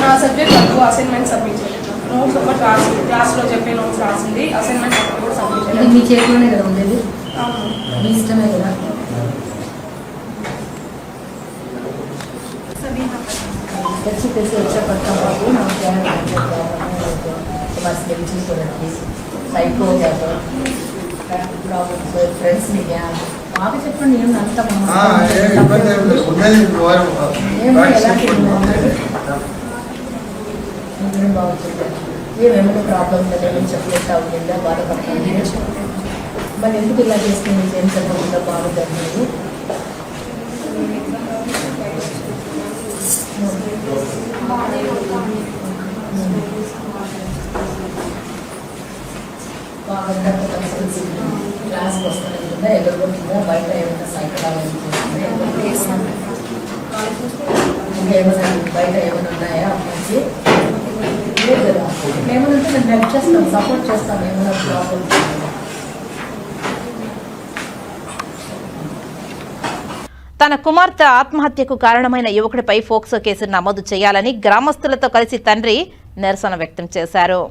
నా సబ్జెక్ట్ వరకు అసైన్మెంట్ సబ్మిట్ చేయలేదు, నోట్స్ ఒకటి రాసింది, క్లాస్లో చెప్పే నోట్స్ రాసింది, అసైన్మెంట్ ఒకటి కూడా సబ్మిట్ చేయలేదు. మీ చేతిలోనే కదా ఉండేది, మీ ఇష్టమే కదా. తెచ్చి వచ్చే పడతాం బాబు, నాకు సైకో ప్రాబ్లమ్స్, ఫ్రెండ్స్ బాగా చెప్పండి, ఏమి అంత బాగుంటుంది, ఏమేమైనా ప్రాబ్లమ్ ఏమేమి చెప్పలేక ఉందా, బాధపడతాను. మరి ఎందుకు ఇలా చేసుకుని ఏం చదవకుండా బాగుంటుంది మీరు బాగా క్లాస్కి వస్తుందా ఎదుర్కొంటుందా బయట ఏమైనా సైకిల్ ఇంకేమైనా బయట ఏమైనా ఉన్నాయా అమ్మాయికి లేదు కదా ఏమైనా మేము హెల్ప్ చేస్తాం సపోర్ట్ చేస్తాం ఏమైనా ప్రాబ్లమ్ తన కుమార్తె ఆత్మహత్యకు కారణమైన యువకుడిపై ఫోక్సో కేసు నమోదు చేయాలని గ్రామస్తులతో కలిసి తండ్రి నిరసన వ్యక్తం చేశారు.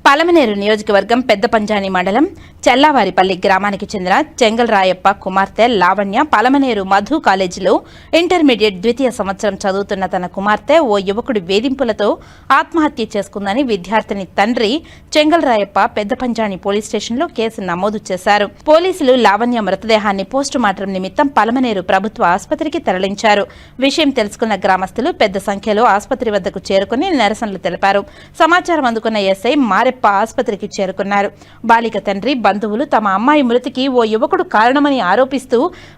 పలమనేరు నియోజకవర్గం పెద్ద పంజాని మండలం చెల్లావారిపల్లి గ్రామానికి చెందిన చెంగల్రాయప్ప కుమార్తె లావణ్య పలమనేరు మధు కాలేజీలో ఇంటర్మీడియట్ ద్వితీయ సంవత్సరం చదువుతున్న తన కుమార్తె ఓ యువకుడి వేధింపులతో ఆత్మహత్య చేసుకుందని విద్యార్థిని తండ్రి చెంగల్రాయప్ప పెద్ద పంజాని పోలీస్ స్టేషన్లో కేసు నమోదు చేశారు. పోలీసులు లావణ్య మృతదేహాన్ని పోస్టుమార్టం నిమిత్తం పలమనేరు ప్రభుత్వ ఆసుపత్రికి తరలించారు. విషయం తెలుసుకున్న గ్రామస్తులు పెద్ద సంఖ్యలో ఆసుపత్రి వద్దకు చేరుకుని నిరసనలు తెలిపారు. సమాచారం అందుకున్న ఎస్ఐ మారెప్ప ఆసుపత్రికి చేరుకున్నారు. బాలిక తండ్రి బంధువులు తమ అమ్మాయి మృతికి ఓ యువకుడు కారణమని ఆరోపిస్తూ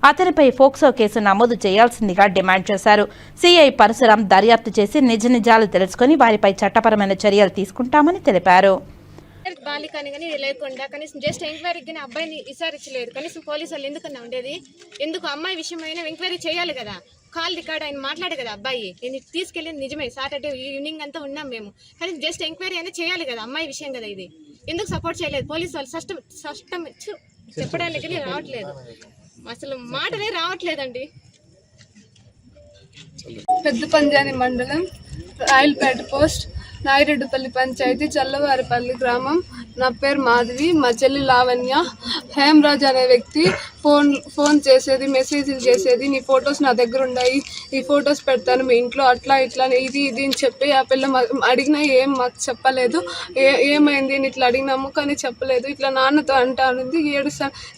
అతనిపై ఫోక్సో కేసు నమోదు చేయాల్సిందిగా డిమాండ్ చేశారు. సిఐ పరశురాం దర్యాప్తు చేసి నిజ నిజాలు తెలుసుకుని వారిపై చట్టపరమైన చర్యలు తీసుకుంటామని తెలిపారు. బాలికని కానీ లేకుండా కనీసం జస్ట్ ఎంక్వైరీకి కానీ అబ్బాయిని విచారించలేదు. కనీసం పోలీసు వాళ్ళు ఎందుకన్నా ఉండేది? ఎందుకు అమ్మాయి విషయమైనా ఎంక్వైరీ చేయాలి కదా. కాల్ రికార్డ్ ఆయన మాట్లాడే కదా అబ్బాయి నేను తీసుకెళ్ళింది నిజమే. సాటర్డే ఈవినింగ్ అంతా ఉన్నాం మేము, కానీ జస్ట్ ఎంక్వైరీ అనేది చేయాలి కదా. అమ్మాయి విషయం కదా ఇది. ఎందుకు సపోర్ట్ చేయలేదు పోలీసు వాళ్ళు? సష్టం చెప్పడానికి రావట్లేదు, అసలు మాటనే రావట్లేదండి. పెద్ద పంజాని మండలం రాయలపేట పోస్ట్ నాయిరెడ్డిపల్లి పంచాయతీ చల్లవారిపల్లి గ్రామం. నా పేరు మాధవి, మా చెల్లి లావణ్య. హేమరాజ్ అనే వ్యక్తి ఫోన్ చేసేది, మెసేజ్లు చేసేది, నీ ఫొటోస్ నా దగ్గర ఉన్నాయి, ఈ ఫొటోస్ పెడతాను మీ ఇంట్లో, అట్లా ఇట్లా ఇది అని చెప్పి ఆ పిల్ల అడిగినా ఏం మాకు చెప్పలేదు. ఏమైంది అని ఇట్లా అడిగినాము కానీ చెప్పలేదు. ఇట్లా నాన్నతో అంటానుంది. 7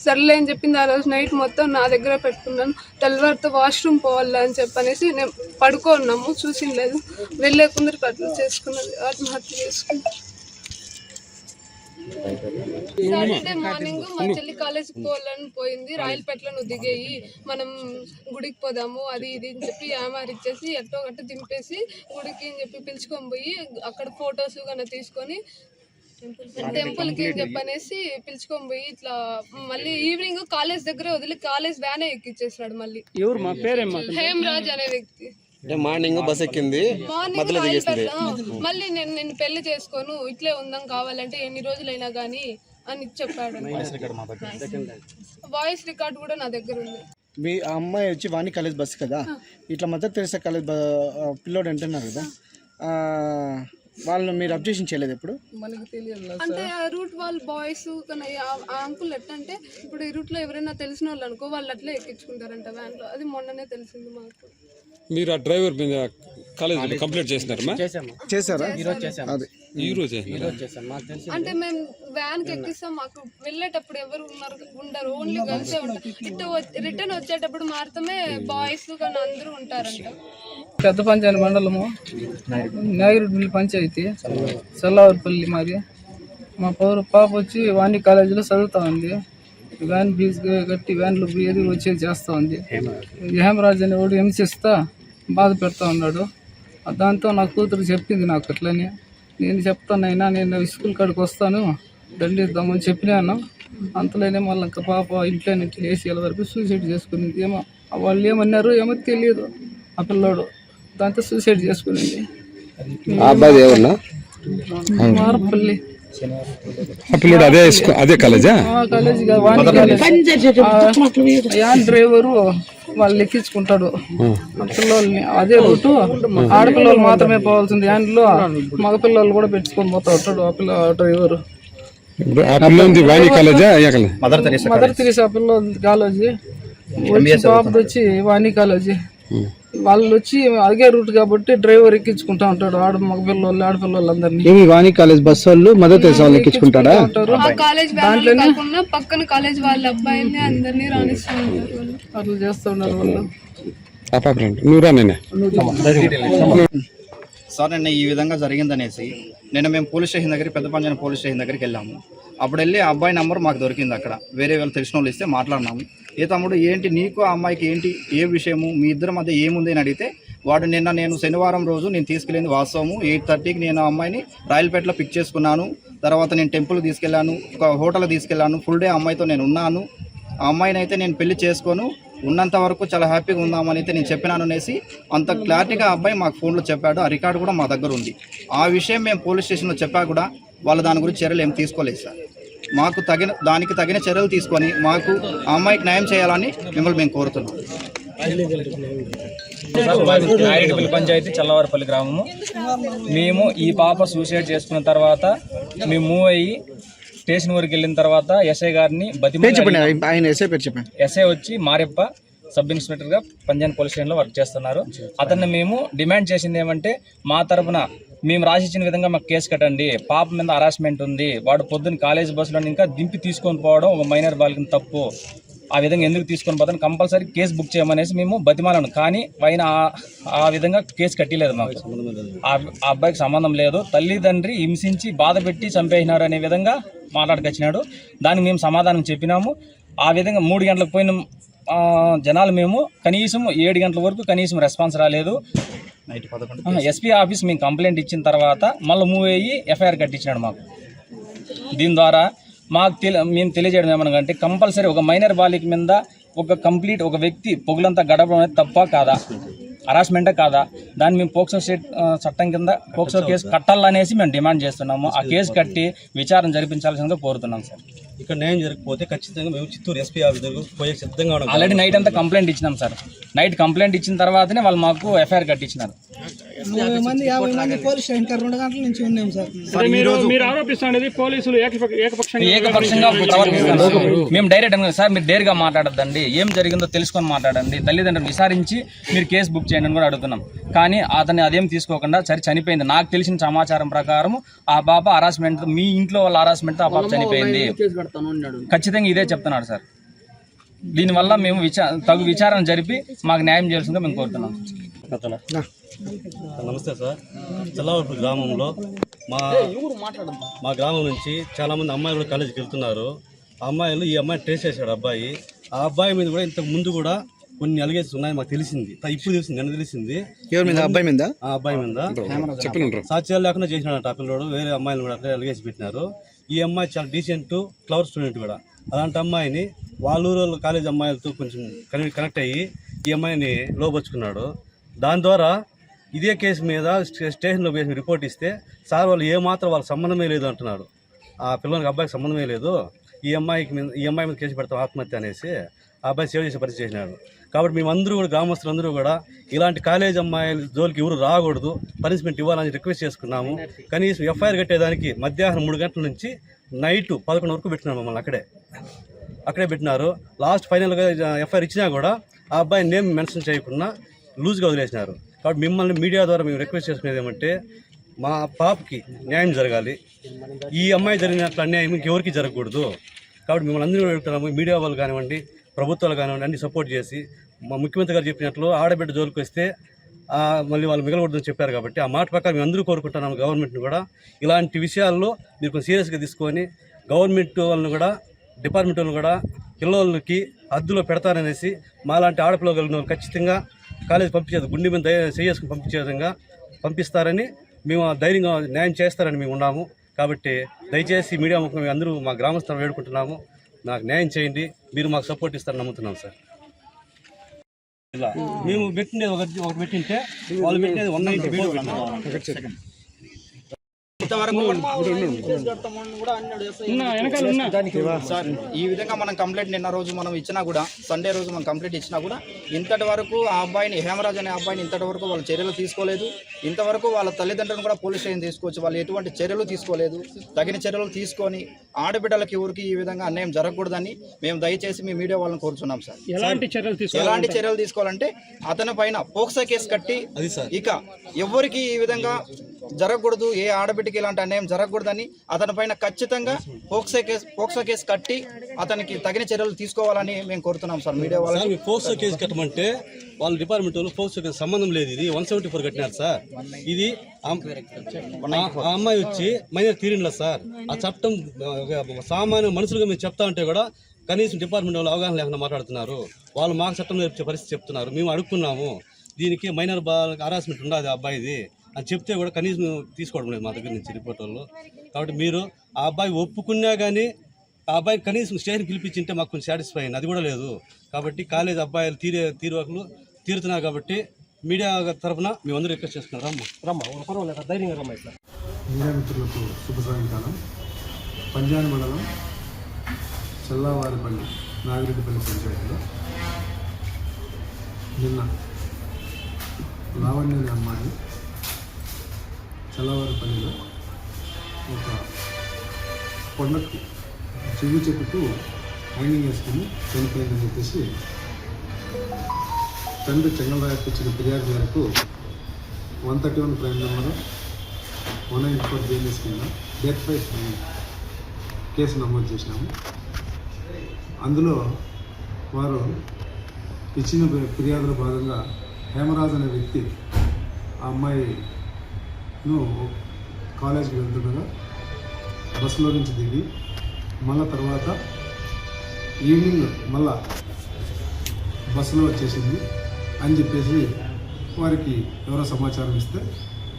సర్లే అని చెప్పింది. ఆ రోజు నైట్ మొత్తం నా దగ్గర పెట్టుకున్నాను. తెల్లవారితో వాష్రూమ్ పోవాలా అని చెప్పనేసి నేను పడుకోన్నాము, చూసింది లేదు. వెళ్ళే కుందరు కట్లు చేసుకున్నది, ఆత్మహత్య చేసుకున్నాను. సాటర్డే మార్నింగ్ మా చెల్లి కాలేజ్కి పోవాలని పోయింది. రాయలపేటలో నువ్వు దిగేయి, మనం గుడికి పోదాము అది ఇది అని చెప్పి ఆమారిచ్చేసి ఎట్టో గట్ట దింపేసి గుడికి అని చెప్పి పిలుచుకొని పోయి అక్కడ ఫొటోస్ కన్నా తీసుకొని టెంపుల్కి అని చెప్పనేసి పిలుచుకొని పోయి ఇట్లా మళ్ళీ ఈవినింగ్ కాలేజ్ దగ్గర వదిలి కాలేజ్ వ్యానే ఎక్కిచ్చేసినాడు. మళ్ళీ హేమరాజ్ అనే వ్యక్తి మార్నింగ్ బస్ ఎక్కింది, మళ్ళీ నేను పెళ్లి చేసుకోను, ఇట్లే ఉందాం కావాలంటే ఎన్ని రోజులైనా గానీ అని చెప్పాడు. వాయిస్ రికార్డ్ కూడా నా దగ్గర ఉంది. మీ అమ్మాయి వచ్చి వాణి కాలేజ్ బస్సు కదా, ఇట్లా మదర్ తెరిసా కాలేజ్ పిల్లోడు అంటున్నారు కదా, వాళ్ళని మీరు అబ్జెక్షన్ చేయలేదు ఎప్పుడు? మనకి తెలియదు అంటే రూట్ వాళ్ళ బాయ్స్ కానీ ఆ అంకుల్ ఎట్లంటే ఇప్పుడు ఈ రూట్లో ఎవరైనా తెలిసిన వాళ్ళు అనుకో వాళ్ళు అట్లా ఎక్కించుకుంటారంట వ్యాన్లో. అది మొన్ననే తెలిసింది మాకు. మీరు ఆ డ్రైవర్ మీద కాలేజ్ కంప్లీట్ చేసినారమ్మా? చేశారా? అంటే మేము వ్యాన్ కి ఎక్కిస్తాం, మాకు వెళ్ళేటప్పుడు ఎవరు ఉండరు, ఓన్లీ గర్ల్సే ఉంటారు. ఇటు రిటర్న్ వచ్చేటప్పుడు మాత్రమే బాయ్స్ కానీ అందరూ ఉంటారంట. పెద్ద పంచాయతీ మండలము నాగిరెడ్డిపల్లి పంచాయతీ చల్లవారిపల్లి మాది. మా పాప వచ్చి వాణి కాలేజీలో చదువుతా ఉంది. వ్యాన్ ఫీజు కట్టి వ్యాన్లో ఏది వచ్చేది చేస్తూ ఉంది. హేమరాజ్ అనేవాడు హింసిస్తా బాధ పెడతా ఉన్నాడు. దాంతో నా కూతురు చెప్పింది నాకు అట్లని. నేను చెప్తానైనా నేను స్కూల్ కాడికి వస్తాను దండిద్దామని చెప్పినాను. అంతలోనే మళ్ళీ ఇంకా పాప ఇంట్లో నుంచి ఏసీల వరకు సూసైడ్ చేసుకునింది. ఏమో వాళ్ళు ఏమన్నారు ఏమో తెలియదు. ఆ పిల్లోడు దాంతో సూసైడ్ చేసుకునింది. మారపల్లి అదే కాలేజా? యాన్ డ్రైవరు వాళ్ళు ఎక్కించుకుంటాడు పిల్లల్ని. అదే రూటు ఆడపిల్లలు మాత్రమే పోవాల్సింది. యాన్లో మగపిల్లలు కూడా పెట్టుకొని పోతా ఉంటాడు ఆ పిల్ల డ్రైవరు. మదర్ తెరీసా పిల్ల కాలేజీ బాబుది వచ్చి వాణి కాలేజీ. వాళ్ళు వచ్చి అదే రూట్ కాబట్టి డ్రైవర్ ఎక్కించుకుంటా ఉంటాడు మగపిల్లలు ఆడపిల్లలు అందరినీ. వాణి కాలేజ్ బస్ వాళ్ళు మదర్ తెరీసా వాళ్ళు ఎక్కించుకుంటారా? పక్కన కాలేజ్ వాళ్ళ అబ్బాయిని అందరినీ రాణిస్తూ ఉంటారు. అట్లా చేస్తూ ఉన్నారు వాళ్ళు. సార్ నిన్న ఈ విధంగా జరిగిందనేసి నిన్న మేము పోలీస్ స్టేషన్ దగ్గర పెద్ద పంజాని పోలీస్ స్టేషన్ దగ్గరికి వెళ్ళాము. అప్పుడు వెళ్ళి ఆ అబ్బాయి నెంబర్ మాకు దొరికింది. అక్కడ వేరే వాళ్ళు తెలిసిన వాళ్ళు ఇస్తే మాట్లాడినాము. ఏ తమ్ముడు ఏంటి నీకు ఆ అమ్మాయికి ఏంటి ఏ విషయము మీ ఇద్దరి మధ్య ఏముంది అని అడిగితే వాడు నేను శనివారం రోజు నేను తీసుకెళ్ళింది వాస్తవము 8:30కి నేను ఆ అమ్మాయిని రాయలపేటలో పిక్ చేసుకున్నాను. తర్వాత నేను టెంపుల్ తీసుకెళ్ళాను, ఒక హోటల్ తీసుకెళ్ళాను, ఫుల్ డే అమ్మాయితో నేను ఉన్నాను. ఆ అమ్మాయిని అయితే నేను పెళ్లి చేసుకోను, ఉన్నంత వరకు చాలా హ్యాపీగా ఉందామని అయితే నేను చెప్పినాను అనేసి అంత క్లారిటీగా అబ్బాయి మాకు ఫోన్లో చెప్పాడు. ఆ రికార్డు కూడా మా దగ్గర ఉంది. ఆ విషయం మేము పోలీస్ స్టేషన్లో చెప్పా కూడా వాళ్ళు దాని గురించి చర్యలు ఏం తీసుకోలేదు సార్. మాకు దానికి తగిన చర్యలు తీసుకొని మాకు ఆ అమ్మాయికి న్యాయం చేయాలని మిమ్మల్ని మేము కోరుతున్నాం. నాయుడుపల్లి పంచాయతీ చల్లవారిపల్లి గ్రామము. మేము ఈ పాప సూసైడ్ చేసుకున్న తర్వాత మేము మూవ్ అయ్యి స్టేషన్ వరకు వెళ్ళిన తర్వాత ఎస్ఐ గారిని ఎస్ఐ వచ్చి మారెప్ప సబ్ ఇన్స్పెక్టర్గా పంజాన్ పోలీస్ స్టేషన్లో వర్క్ చేస్తున్నారు. అతన్ని మేము డిమాండ్ చేసింది ఏమంటే మా తరఫున మేము రాసిచ్చిన విధంగా మాకు కేసు కట్టండి, పాప మీద హరాస్మెంట్ ఉంది, వాడు పొద్దున్న కాలేజ్ బస్సులో ఇంకా దింపి తీసుకొని పోవడం ఒక మైనర్ బాలికను తప్పు, ఆ విధంగా ఎందుకు తీసుకొని పోతాను, కంపల్సరీ కేసు బుక్ చేయమనేసి మేము బతిమాలను. కానీ ఆయన ఆ విధంగా కేసు కట్టలేదు. మాకు ఆ అబ్బాయికి సంబంధం లేదు, తల్లిదండ్రి హింసించి బాధ పెట్టి చంపేసినారు అనే విధంగా మాట్లాడుకొచ్చినాడు. దానికి మేము సమాధానం చెప్పినాము. ఆ విధంగా 3 గంటలకు పోయిన జనాలు మేము కనీసం 7 గంటల వరకు కనీసం రెస్పాన్స్ రాలేదు. ఎస్పీ ఆఫీస్ మేము కంప్లైంట్ ఇచ్చిన తర్వాత మళ్ళీ మూవ్ అయ్యి ఎఫ్ఐఆర్ కట్టించినాడు మాకు. దీని ద్వారా మేము తెలియజేయడం ఏమనగంటే కంపల్సరీ ఒక మైనర్ బాలిక మీద ఒక వ్యక్తి పొగులంతా గడపడం అనేది తప్ప కాదా, హరాస్మెంటే కాదా, దాన్ని మేము పోక్సో చట్టం కింద పోక్సో కేసు కట్టాలనేసి మేము డిమాండ్ చేస్తున్నాము. ఆ కేసు కట్టి విచారణ జరిపించాల్సిందిగా కోరుతున్నాం సార్. ఇక్కడ న్యాయం జరగకపోతే ఖచ్చితంగా మేము చిత్తూరు ఎస్పీ ఆఫీస్ పోయే సిద్ధంగా ఉన్నాం. ఆల్రెడీ నైట్ అంతా కంప్లైంట్ ఇచ్చినాం సార్. నైట్ కంప్లైంట్ ఇచ్చిన తర్వాతనే వాళ్ళు మాకు ఎఫ్ఐఆర్ కట్టించినారు. 50 మంది పోలీస్ స్టేషన్ 2 గంటల నుంచి ఉన్నాం సార్. మీరు ఆరోపిస్తున్నది పోలీసులు ఏకపక్షంగా ప్రవర్తిస్తున్నారు. మేము డైరెక్ట్ సార్ మీరు డైరెక్ట్గా మాట్లాడద్దండి, ఏం జరిగిందో తెలుసుకొని మాట్లాడండి, తల్లిదండ్రులు విచారించి మీరు కేసు బుక్ చేయండి అని కూడా అడుగుతున్నాం. కానీ అతన్ని అదేం తీసుకోకుండా సరే చనిపోయింది. నాకు తెలిసిన సమాచారం ప్రకారం ఆ పాప హరాస్మెంట్, మీ ఇంట్లో వాళ్ళ హరాస్మెంట్తో ఆ పాప చనిపోయింది. ఖచ్చితంగా ఇదే చెప్తున్నాడు సార్. దీనివల్ల మేము తగు విచారణ జరిపి మాకు న్యాయం చేయాల్సిందిగా మేము కోరుతున్నాం. నమస్తే సార్. చల్లవారిపల్లి గ్రామంలో మా గ్రామం నుంచి చాలామంది అమ్మాయిలు కూడా కాలేజీకి వెళ్తున్నారు. ఆ అమ్మాయిలు ఈ అమ్మాయిని ట్రేస్ చేశాడు అబ్బాయి. ఆ అబ్బాయి మీద కూడా ఇంతకు ముందు కూడా కొన్ని అలిగేషన్స్ ఉన్నాయి మాకు తెలిసింది. ఇప్పుడు తెలిసింది, నిన్న తెలిసింది. అబ్బాయి మీద సాక్ష్యాలు లేకుండా చేసినాడంట ఆ పిల్లడు. వేరే అమ్మాయిలు కూడా అట్లా అలిగేసి పెట్టినారు. ఈ అమ్మాయి చాలా డీసెంట్ క్లవర్ స్టూడెంట్ కూడా. అలాంటి అమ్మాయిని వాళ్ళ ఊరు కాలేజ్ అమ్మాయిలతో కొంచెం కనెక్ట్ అయ్యి ఈ అమ్మాయిని లోపరుచుకున్నాడు. దాని ద్వారా ఇదే కేసు మీద స్టేషన్లో వేసి రిపోర్ట్ ఇస్తే సార్ వాళ్ళు ఏమాత్రం వాళ్ళకి సంబంధమే లేదు అంటున్నారు. ఆ పిల్లలకి అబ్బాయికి సంబంధమే లేదు, ఈ అమ్మాయి మీద కేసు పెడతాం ఆత్మహత్య అనేసి ఆ అబ్బాయి సేవ చేసే పరిస్థితి చేసినాడు. కాబట్టి మేమందరూ కూడా గ్రామస్తులందరూ కూడా ఇలాంటి కాలేజ్ అమ్మాయిల జోలికి ఎవరు రాకూడదు, పనిష్మెంట్ ఇవ్వాలని రిక్వెస్ట్ చేసుకున్నాము. కనీసం ఎఫ్ఐఆర్ కట్టేదానికి మధ్యాహ్నం 3 గంటల నుంచి నైట్ 11 వరకు పెట్టినారు మమ్మల్ని. అక్కడే పెట్టినారు. లాస్ట్ ఫైనల్గా ఎఫ్ఐఆర్ ఇచ్చినా కూడా ఆ అబ్బాయి నేమ్ మెన్షన్ చేయకుండా లూజ్గా వదిలేసినారు. కాబట్టి మిమ్మల్ని మీడియా ద్వారా మేము రిక్వెస్ట్ చేసుకునేది ఏమంటే మా పాపకి న్యాయం జరగాలి. ఈ అమ్మాయి జరిగినట్లు అన్యాయం ఇంకెవరికి జరగకూడదు. కాబట్టి మిమ్మల్ని అందరూ అడుగుతున్నాము, మీడియా వాళ్ళు కానివ్వండి, ప్రభుత్వాలు కానివ్వండి, అన్ని సపోర్ట్ చేసి మా ముఖ్యమంత్రి గారు చెప్పినట్లు ఆడబిడ్డ జోలికి వస్తే మళ్ళీ వాళ్ళు మిగలకూడదని చెప్పారు. కాబట్టి ఆ మాట ప్రకారం మేము అందరూ కోరుకుంటున్నాము గవర్నమెంట్ని కూడా ఇలాంటి విషయాల్లో మీరు కొంచెం సీరియస్గా తీసుకొని గవర్నమెంట్ వాళ్ళని కూడా డిపార్ట్మెంట్ వాళ్ళు కూడా పిల్లలకి హద్దులో పెడతారనేసి మాలాంటి ఆడపిల్లలు కలిగిన వాళ్ళు ఖచ్చితంగా కాలేజ్ పంపించేది గుండె మీద చేసుకుని పంపించే విధంగా పంపిస్తారని మేము ధైర్యంగా న్యాయం చేస్తారని మేము ఉన్నాము. కాబట్టి దయచేసి మీడియా ముఖ్యంగా అందరూ మా గ్రామస్తులను వేడుకుంటున్నాము, నాకు న్యాయం చేయండి, మీరు మాకు సపోర్ట్ ఇస్తారని నమ్ముతున్నాం సార్. ఇలా మేము పెట్టినది ఒకటి పెట్టింటే వాళ్ళు పెట్టినది 190 వీడియో పెట్టినాం. సార్ ఈ విధంగా మనం కంప్లైంట్ నిన్న రోజు మనం ఇచ్చినా కూడా, సండే రోజు మనం కంప్లైంట్ ఇచ్చినా కూడా ఇంతటి వరకు ఆ అబ్బాయిని, హేమరాజ్ అనే అబ్బాయిని ఇంతటి వరకు వాళ్ళు చర్యలు తీసుకోలేదు. ఇంతవరకు వాళ్ళ తల్లిదండ్రులను కూడా పోలీస్ స్టేషన్ తీసుకొచ్చి వాళ్ళు ఎటువంటి చర్యలు తీసుకోలేదు. తగిన చర్యలు తీసుకొని ఆడబిడ్డలకి ఊరికి ఈ విధంగా అన్యాయం జరగకూడదని మేము దయచేసి మీ మీడియా వాళ్ళని కోరుచున్నాం సార్. ఎలాంటి చర్యలు తీసుకోవాలంటే అతని పైన పోక్సో కేసు కట్టి ఇక ఎవరికి ఈ విధంగా జరగకూడదు, ఏ ఆడబిడ్డకి ఇలాంటి అన్యాయం జరగకూడదని అతని పైన ఖచ్చితంగా పోక్సో కేసు కట్టి అతనికి తగిన చర్యలు తీసుకోవాలని మేము కోరుతున్నాం సార్. మీడియా వాళ్ళు పోక్సో కేసు కట్టమంటే వాళ్ళ డిపార్ట్మెంట్ వాళ్ళు పోక్సో కేసు సంబంధం లేదు. ఇది 174 కట్టినారు సార్. ఇది ఆ అమ్మాయి వచ్చి మైనర్ తీరిండ్ల సార్. ఆ చట్టం సామాన్య మనుషులుగా మేము చెప్తా ఉంటే కూడా కనీసం డిపార్ట్మెంట్ వాళ్ళు అవగాహన లేకుండా మాట్లాడుతున్నారు. వాళ్ళు మాకు చట్టం నేర్పించే పరిస్థితి చెప్తున్నారు. మేము అడుక్కున్నాము దీనికి మైనర్ హరాస్మెంట్ ఉండదు అబ్బాయిది అని చెప్తే కూడా కనీసం తీసుకోవడం లేదు మా దగ్గర నుంచి రిపోర్ట్ వాళ్ళు. కాబట్టి మీరు ఆ అబ్బాయి ఒప్పుకున్నా కానీ ఆ అబ్బాయి కనీసం స్టేషన్ పిలిపించింటే మాకు కొంచెం సాటిస్ఫై అయింది, అది కూడా లేదు. కాబట్టి కాలేజ్ అబ్బాయిలు తీరుతున్నారు. కాబట్టి మీడియా తరఫున మేమందరూ రిక్వెస్ట్ చేస్తున్నాం. మీడియా మిత్రులకు శుభ సాయంకాలం. పంజాని మండలం చల్లవారిపల్లి నాగిరెడ్డిపల్లి పంచాయతీలో నిన్న లావణ్య అనే అమ్మాయి చల్లవారిపల్లిలో ఒక కొండకు చెవి చెట్టుకు హ్యాంగింగ్ వేసుకుని చనిపోయిందని చెప్పేసి తండ్రి చెంగల్రాయకు ఇచ్చిన ఫిర్యాదు మేరకు 131 క్రైమ్ నెంబరు 194 బిఎన్ఎస్ కింద డెత్ బై కేసు నమోదు చేసినాము. అందులో వారు ఇచ్చిన ఫిర్యాదులో భాగంగా హేమరాజ్ అనే వ్యక్తి ఆ అమ్మాయిను కాలేజీకి వెళ్తుండగా బస్సులో నుంచి దిగి మళ్ళా తర్వాత ఈవినింగ్ మళ్ళా బస్సులో వచ్చేసింది అని చెప్పేసి వారికి ఎవరో సమాచారం ఇస్తే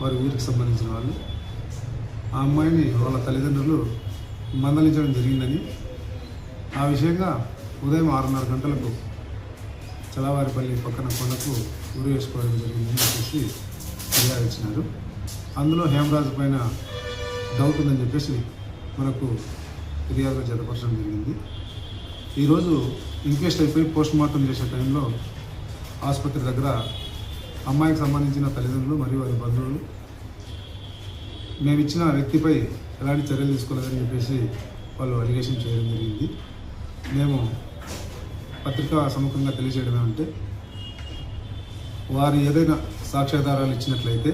వారి ఊరికి సంబంధించిన వాళ్ళు ఆ అమ్మాయిని వాళ్ళ తల్లిదండ్రులు మందలించడం జరిగిందని, ఆ విషయంగా ఉదయం 6:30 గంటలకు చలవారిపల్లి పక్కన కొండకు ఊరు వేసుకోవడం జరిగిందని చెప్పేసి ఫిర్యాదు ఇచ్చినారు. అందులో హేమరాజు పైన డౌట్ ఉందని చెప్పేసి మనకు ఫిర్యాదుగా జతపరచడం జరిగింది. ఈరోజు ఇంక్వెస్ట్ అయిపోయి పోస్ట్ మార్టం చేసే టైంలో ఆసుపత్రి దగ్గర అమ్మాయికి సంబంధించిన తల్లిదండ్రులు మరియు వారి బంధువులు మేము ఇచ్చిన వ్యక్తిపై ఎలాంటి చర్యలు తీసుకోలేదని చెప్పేసి వాళ్ళు అలిగేషన్ చేయడం జరిగింది. మేము పత్రికా సముఖంగా తెలియజేయడం ఏమంటే, వారు ఏదైనా సాక్ష్యాధారాలు ఇచ్చినట్లయితే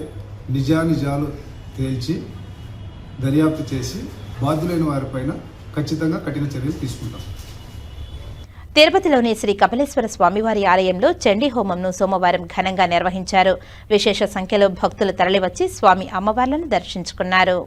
నిజానిజాలు తేల్చి దర్యాప్తు చేసి బాధ్యులైన వారిపైన ఖచ్చితంగా కఠిన చర్యలు తీసుకుంటాం. తిరుపతిలోని శ్రీ కపిలేశ్వర స్వామివారి ఆలయంలో చండీ హోమంను సోమవారం ఘనంగా నిర్వహించారు. విశేష సంఖ్యలో భక్తులు తరలివచ్చి స్వామి అమ్మవార్లను దర్శించుకున్నారు.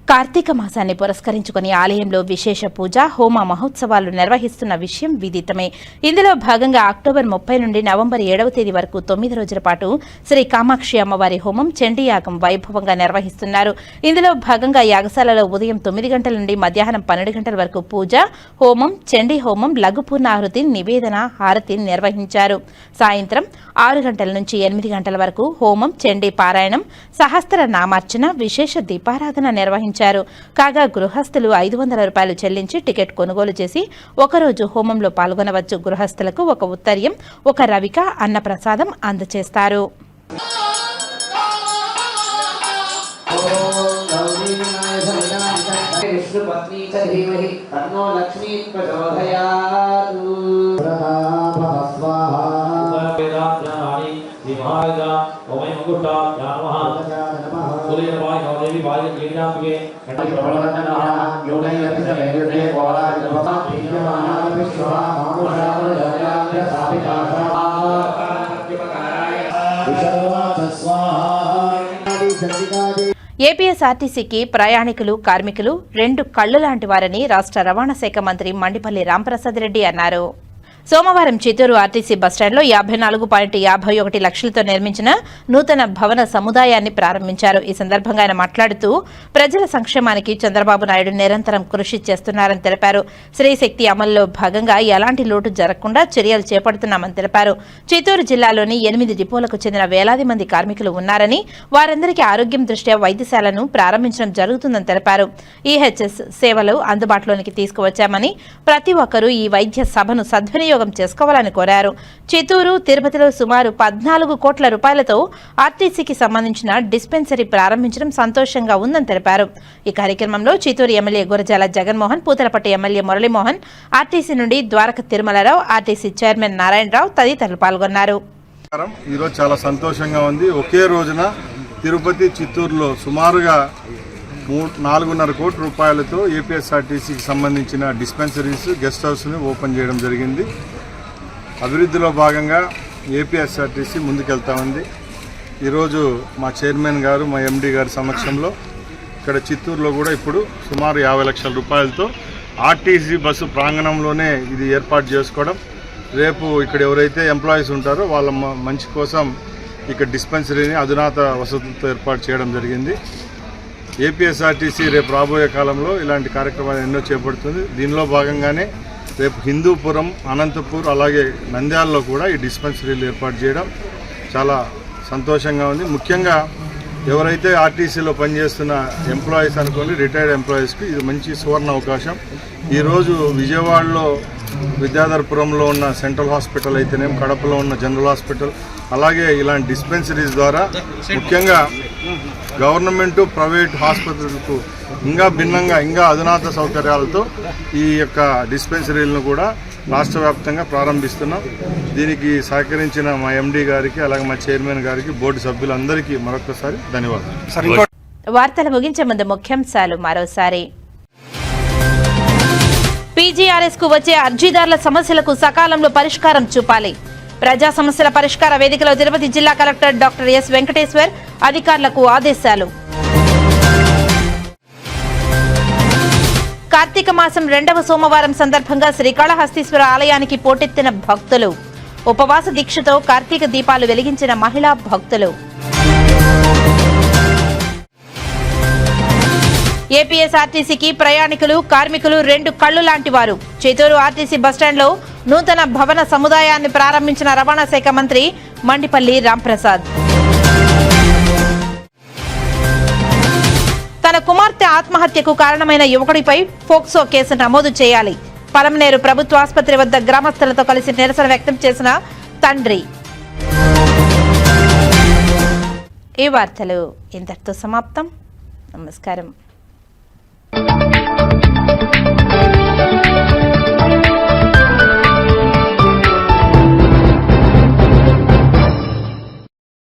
కార్తీక మాసాన్ని పురస్కరించుకుని ఆలయంలో విశేష పూజ, హోమ మహోత్సవాలు నిర్వహిస్తున్న విషయం విదితమే. ఇందులో భాగంగా అక్టోబర్ 30 నుండి నవంబర్ 7వ తేదీ వరకు 9 రోజుల పాటు శ్రీ కామాక్షి అమ్మవారి హోమం, చండీ యాగం వైభవంగా నిర్వహిస్తున్నారు. ఇందులో భాగంగా యాగశాలలో ఉదయం 9 గంటల నుండి మధ్యాహ్నం 12 గంటల వరకు పూజ, హోమం, చండీ హోమం, లఘుపూర్ణాహుతి, నివేదన, హారతి నిర్వహించారు. సాయంత్రం 6 గంటల నుంచి 8 గంటల వరకు హోమం, చండీ పారాయణం, సహస్ర నామార్చన, విశేష దీపారాధన నిర్వహించారు. కాగా గృహస్థులు 500 రూపాయలు చెల్లించి టికెట్ కొనుగోలు చేసి ఒకరోజు హోమంలో పాల్గొనవచ్చు. గృహస్థులకు ఒక ఉత్తర్యం, ఒక రవిక, అన్నప్రసాదం అందజేస్తారు. ఏపీఎస్ఆర్టీసీకి ప్రయాణికులు, కార్మికులు 2 కళ్లు లాంటి వారని రాష్ట్ర రవాణా శాఖ మంత్రి మండిపల్లి రాంప్రసాద్ రెడ్డి అన్నారు. సోమవారం చిత్తూరు ఆర్టీసీ బస్టాండ్లో 54.51 లక్షలతో నిర్మించిన నూతన భవన సముదాయాన్ని ప్రారంభించారు. ఈ సందర్భంగా ఆయన మాట్లాడుతూ ప్రజల సంక్షేమానికి చంద్రబాబు నాయుడు నిరంతరం కృషి చేస్తున్నారని తెలిపారు. స్త్రీశక్తి అమలులో భాగంగా ఎలాంటి లోటు జరగకుండా చర్యలు చేపడుతున్నామని తెలిపారు. చిత్తూరు జిల్లాలోని 8 డిపోలకు చెందిన వేలాది మంది కార్మికులు ఉన్నారని, వారందరికీ ఆరోగ్యం దృష్ట్యా వైద్యశాలను ప్రారంభించడం జరుగుతుందని తెలిపారు. ఈహెచ్ఎస్ సేవలు అందుబాటులోనికి తీసుకువచ్చామని, ప్రతి ఒక్కరూ ఈ వైద్య సభను సద్వినియోగం చేసుకోవాలని కోరారు. చిత్తూరు, తిరుపతిలో సుమారు 14 కోట్ల రూపాయలతో ఆర్టీసీకి సంబంధించిన డిస్పెన్సరీ ప్రారంభించడం సంతోషంగా ఉందని తెలిపారు. ఈ కార్యక్రమంలో Chittoor MLA Gurajala Jaganmohan, Puthalapattu MLA Muralimohan, RTC నుండి ద్వారక తిరుమలరావు, ఆర్టీసీ చైర్మన్ నారాయణరావు తదితరులు పాల్గొన్నారు. ఈరోజు చాలా సంతోషంగా ఉంది. ఒకే రోజున తిరుపతి, చిత్తూరులో సుమారుగా 4.5 కోట్ల రూపాయలతో ఏపీఎస్ఆర్టీసీకి సంబంధించిన డిస్పెన్సరీస్, గెస్ట్ హౌస్ని ఓపెన్ చేయడం జరిగింది. అభివృద్ధిలో భాగంగా ఏపీఎస్ఆర్టీసీ ముందుకెళ్తా ఉంది. ఈరోజు మా చైర్మన్ గారు, మా ఎండీ గారి సమక్షంలో ఇక్కడ చిత్తూరులో కూడా ఇప్పుడు సుమారు 50 లక్షల రూపాయలతో ఆర్టీసీ బస్సు ప్రాంగణంలోనే ఇది ఏర్పాటు చేసుకోవడం, రేపు ఇక్కడ ఎవరైతే ఎంప్లాయీస్ ఉంటారో వాళ్ళ మంచి కోసం ఇక్కడ డిస్పెన్సరీని అధునాత వసతులతో ఏర్పాటు చేయడం జరిగింది. ఏపీఎస్ఆర్టీసీ రేపు రాబోయే కాలంలో ఇలాంటి కార్యక్రమాలు ఎన్నో చేపడుతుంది. దీనిలో భాగంగానే రేపు హిందూపురం, అనంతపూర్ అలాగే నంద్యాలలో కూడా ఈ డిస్పెన్సరీలు ఏర్పాటు చేయడం చాలా సంతోషంగా ఉంది. ముఖ్యంగా ఎవరైతే ఆర్టీసీలో పనిచేస్తున్న ఎంప్లాయీస్ అనుకోండి, రిటైర్డ్ ఎంప్లాయీస్కి ఇది మంచి సువర్ణ అవకాశం. ఈరోజు విజయవాడలో విద్యాధరపురంలో ఉన్న సెంట్రల్ హాస్పిటల్ అయితేనేం, కడపలో ఉన్న జనరల్ హాస్పిటల్, అలాగే ఇలాంటి డిస్పెన్సరీస్ ద్వారా ముఖ్యంగా గవర్నమెంటు, ప్రైవేట్ హాస్పిటల్కు ఇంకా భిన్నంగా ఇంకా అధునాత సౌకర్యాలతో ఈ యొక్క డిస్పెన్సరీలను కూడా రాష్ట్ర వ్యాప్తంగా ప్రారంభిస్తున్నాం. దీనికి సహకరించిన మా ఎండీ గారికి, అలాగే మా చైర్మన్ గారికి, బోర్డు సభ్యులందరికీ మరొకసారి ధన్యవాదాలు. వార్తలు ముగించే ముందు ముఖ్యాంశాలు మరోసారి. పీజీఆర్ఎస్ కు వచ్చే అర్జీదారుల సమస్యలకు సకాలంలో పరిష్కారం చూపాలి. ప్రజా సమస్యల పరిష్కార వేదికలో తిరుపతి జిల్లా కలెక్టర్ డాక్టర్ ఎస్ వెంకటేశ్వర్ అధికారులకు ఆదేశాలు. కార్తీక మాసం 2వ సోమవారం సందర్భంగా శ్రీకాళహస్తీశ్వర ఆలయానికి పోటెత్తిన భక్తులు. ఉపవాస దీక్షతో కార్తీక దీపాలు వెలిగించిన మహిళా భక్తులు. ఏపీఎస్ఆర్టీసీకి ప్రయాణికులు, కార్మికులు 2 కళ్లు లాంటి వారు. చిత్తూరు ఆర్టీసీ బస్టాండ్లో నూతన భవన సముదాయాన్ని ప్రారంభించిన రవాణా శాఖ మంత్రి మండిపల్లి రాంప్రసాద్. తన కుమార్తె ఆత్మహత్యకు కారణమైన యువకుడిపై పోక్సో కేసు నమోదు చేయాలి. పలమనేరు ప్రభుత్వ ఆసుపత్రి వద్ద గ్రామస్తులతో కలిసి నిరసన వ్యక్తం చేసిన తండ్రి. ఈ వార్తలు ఇంతటితో సమాప్తం. నమస్కారం.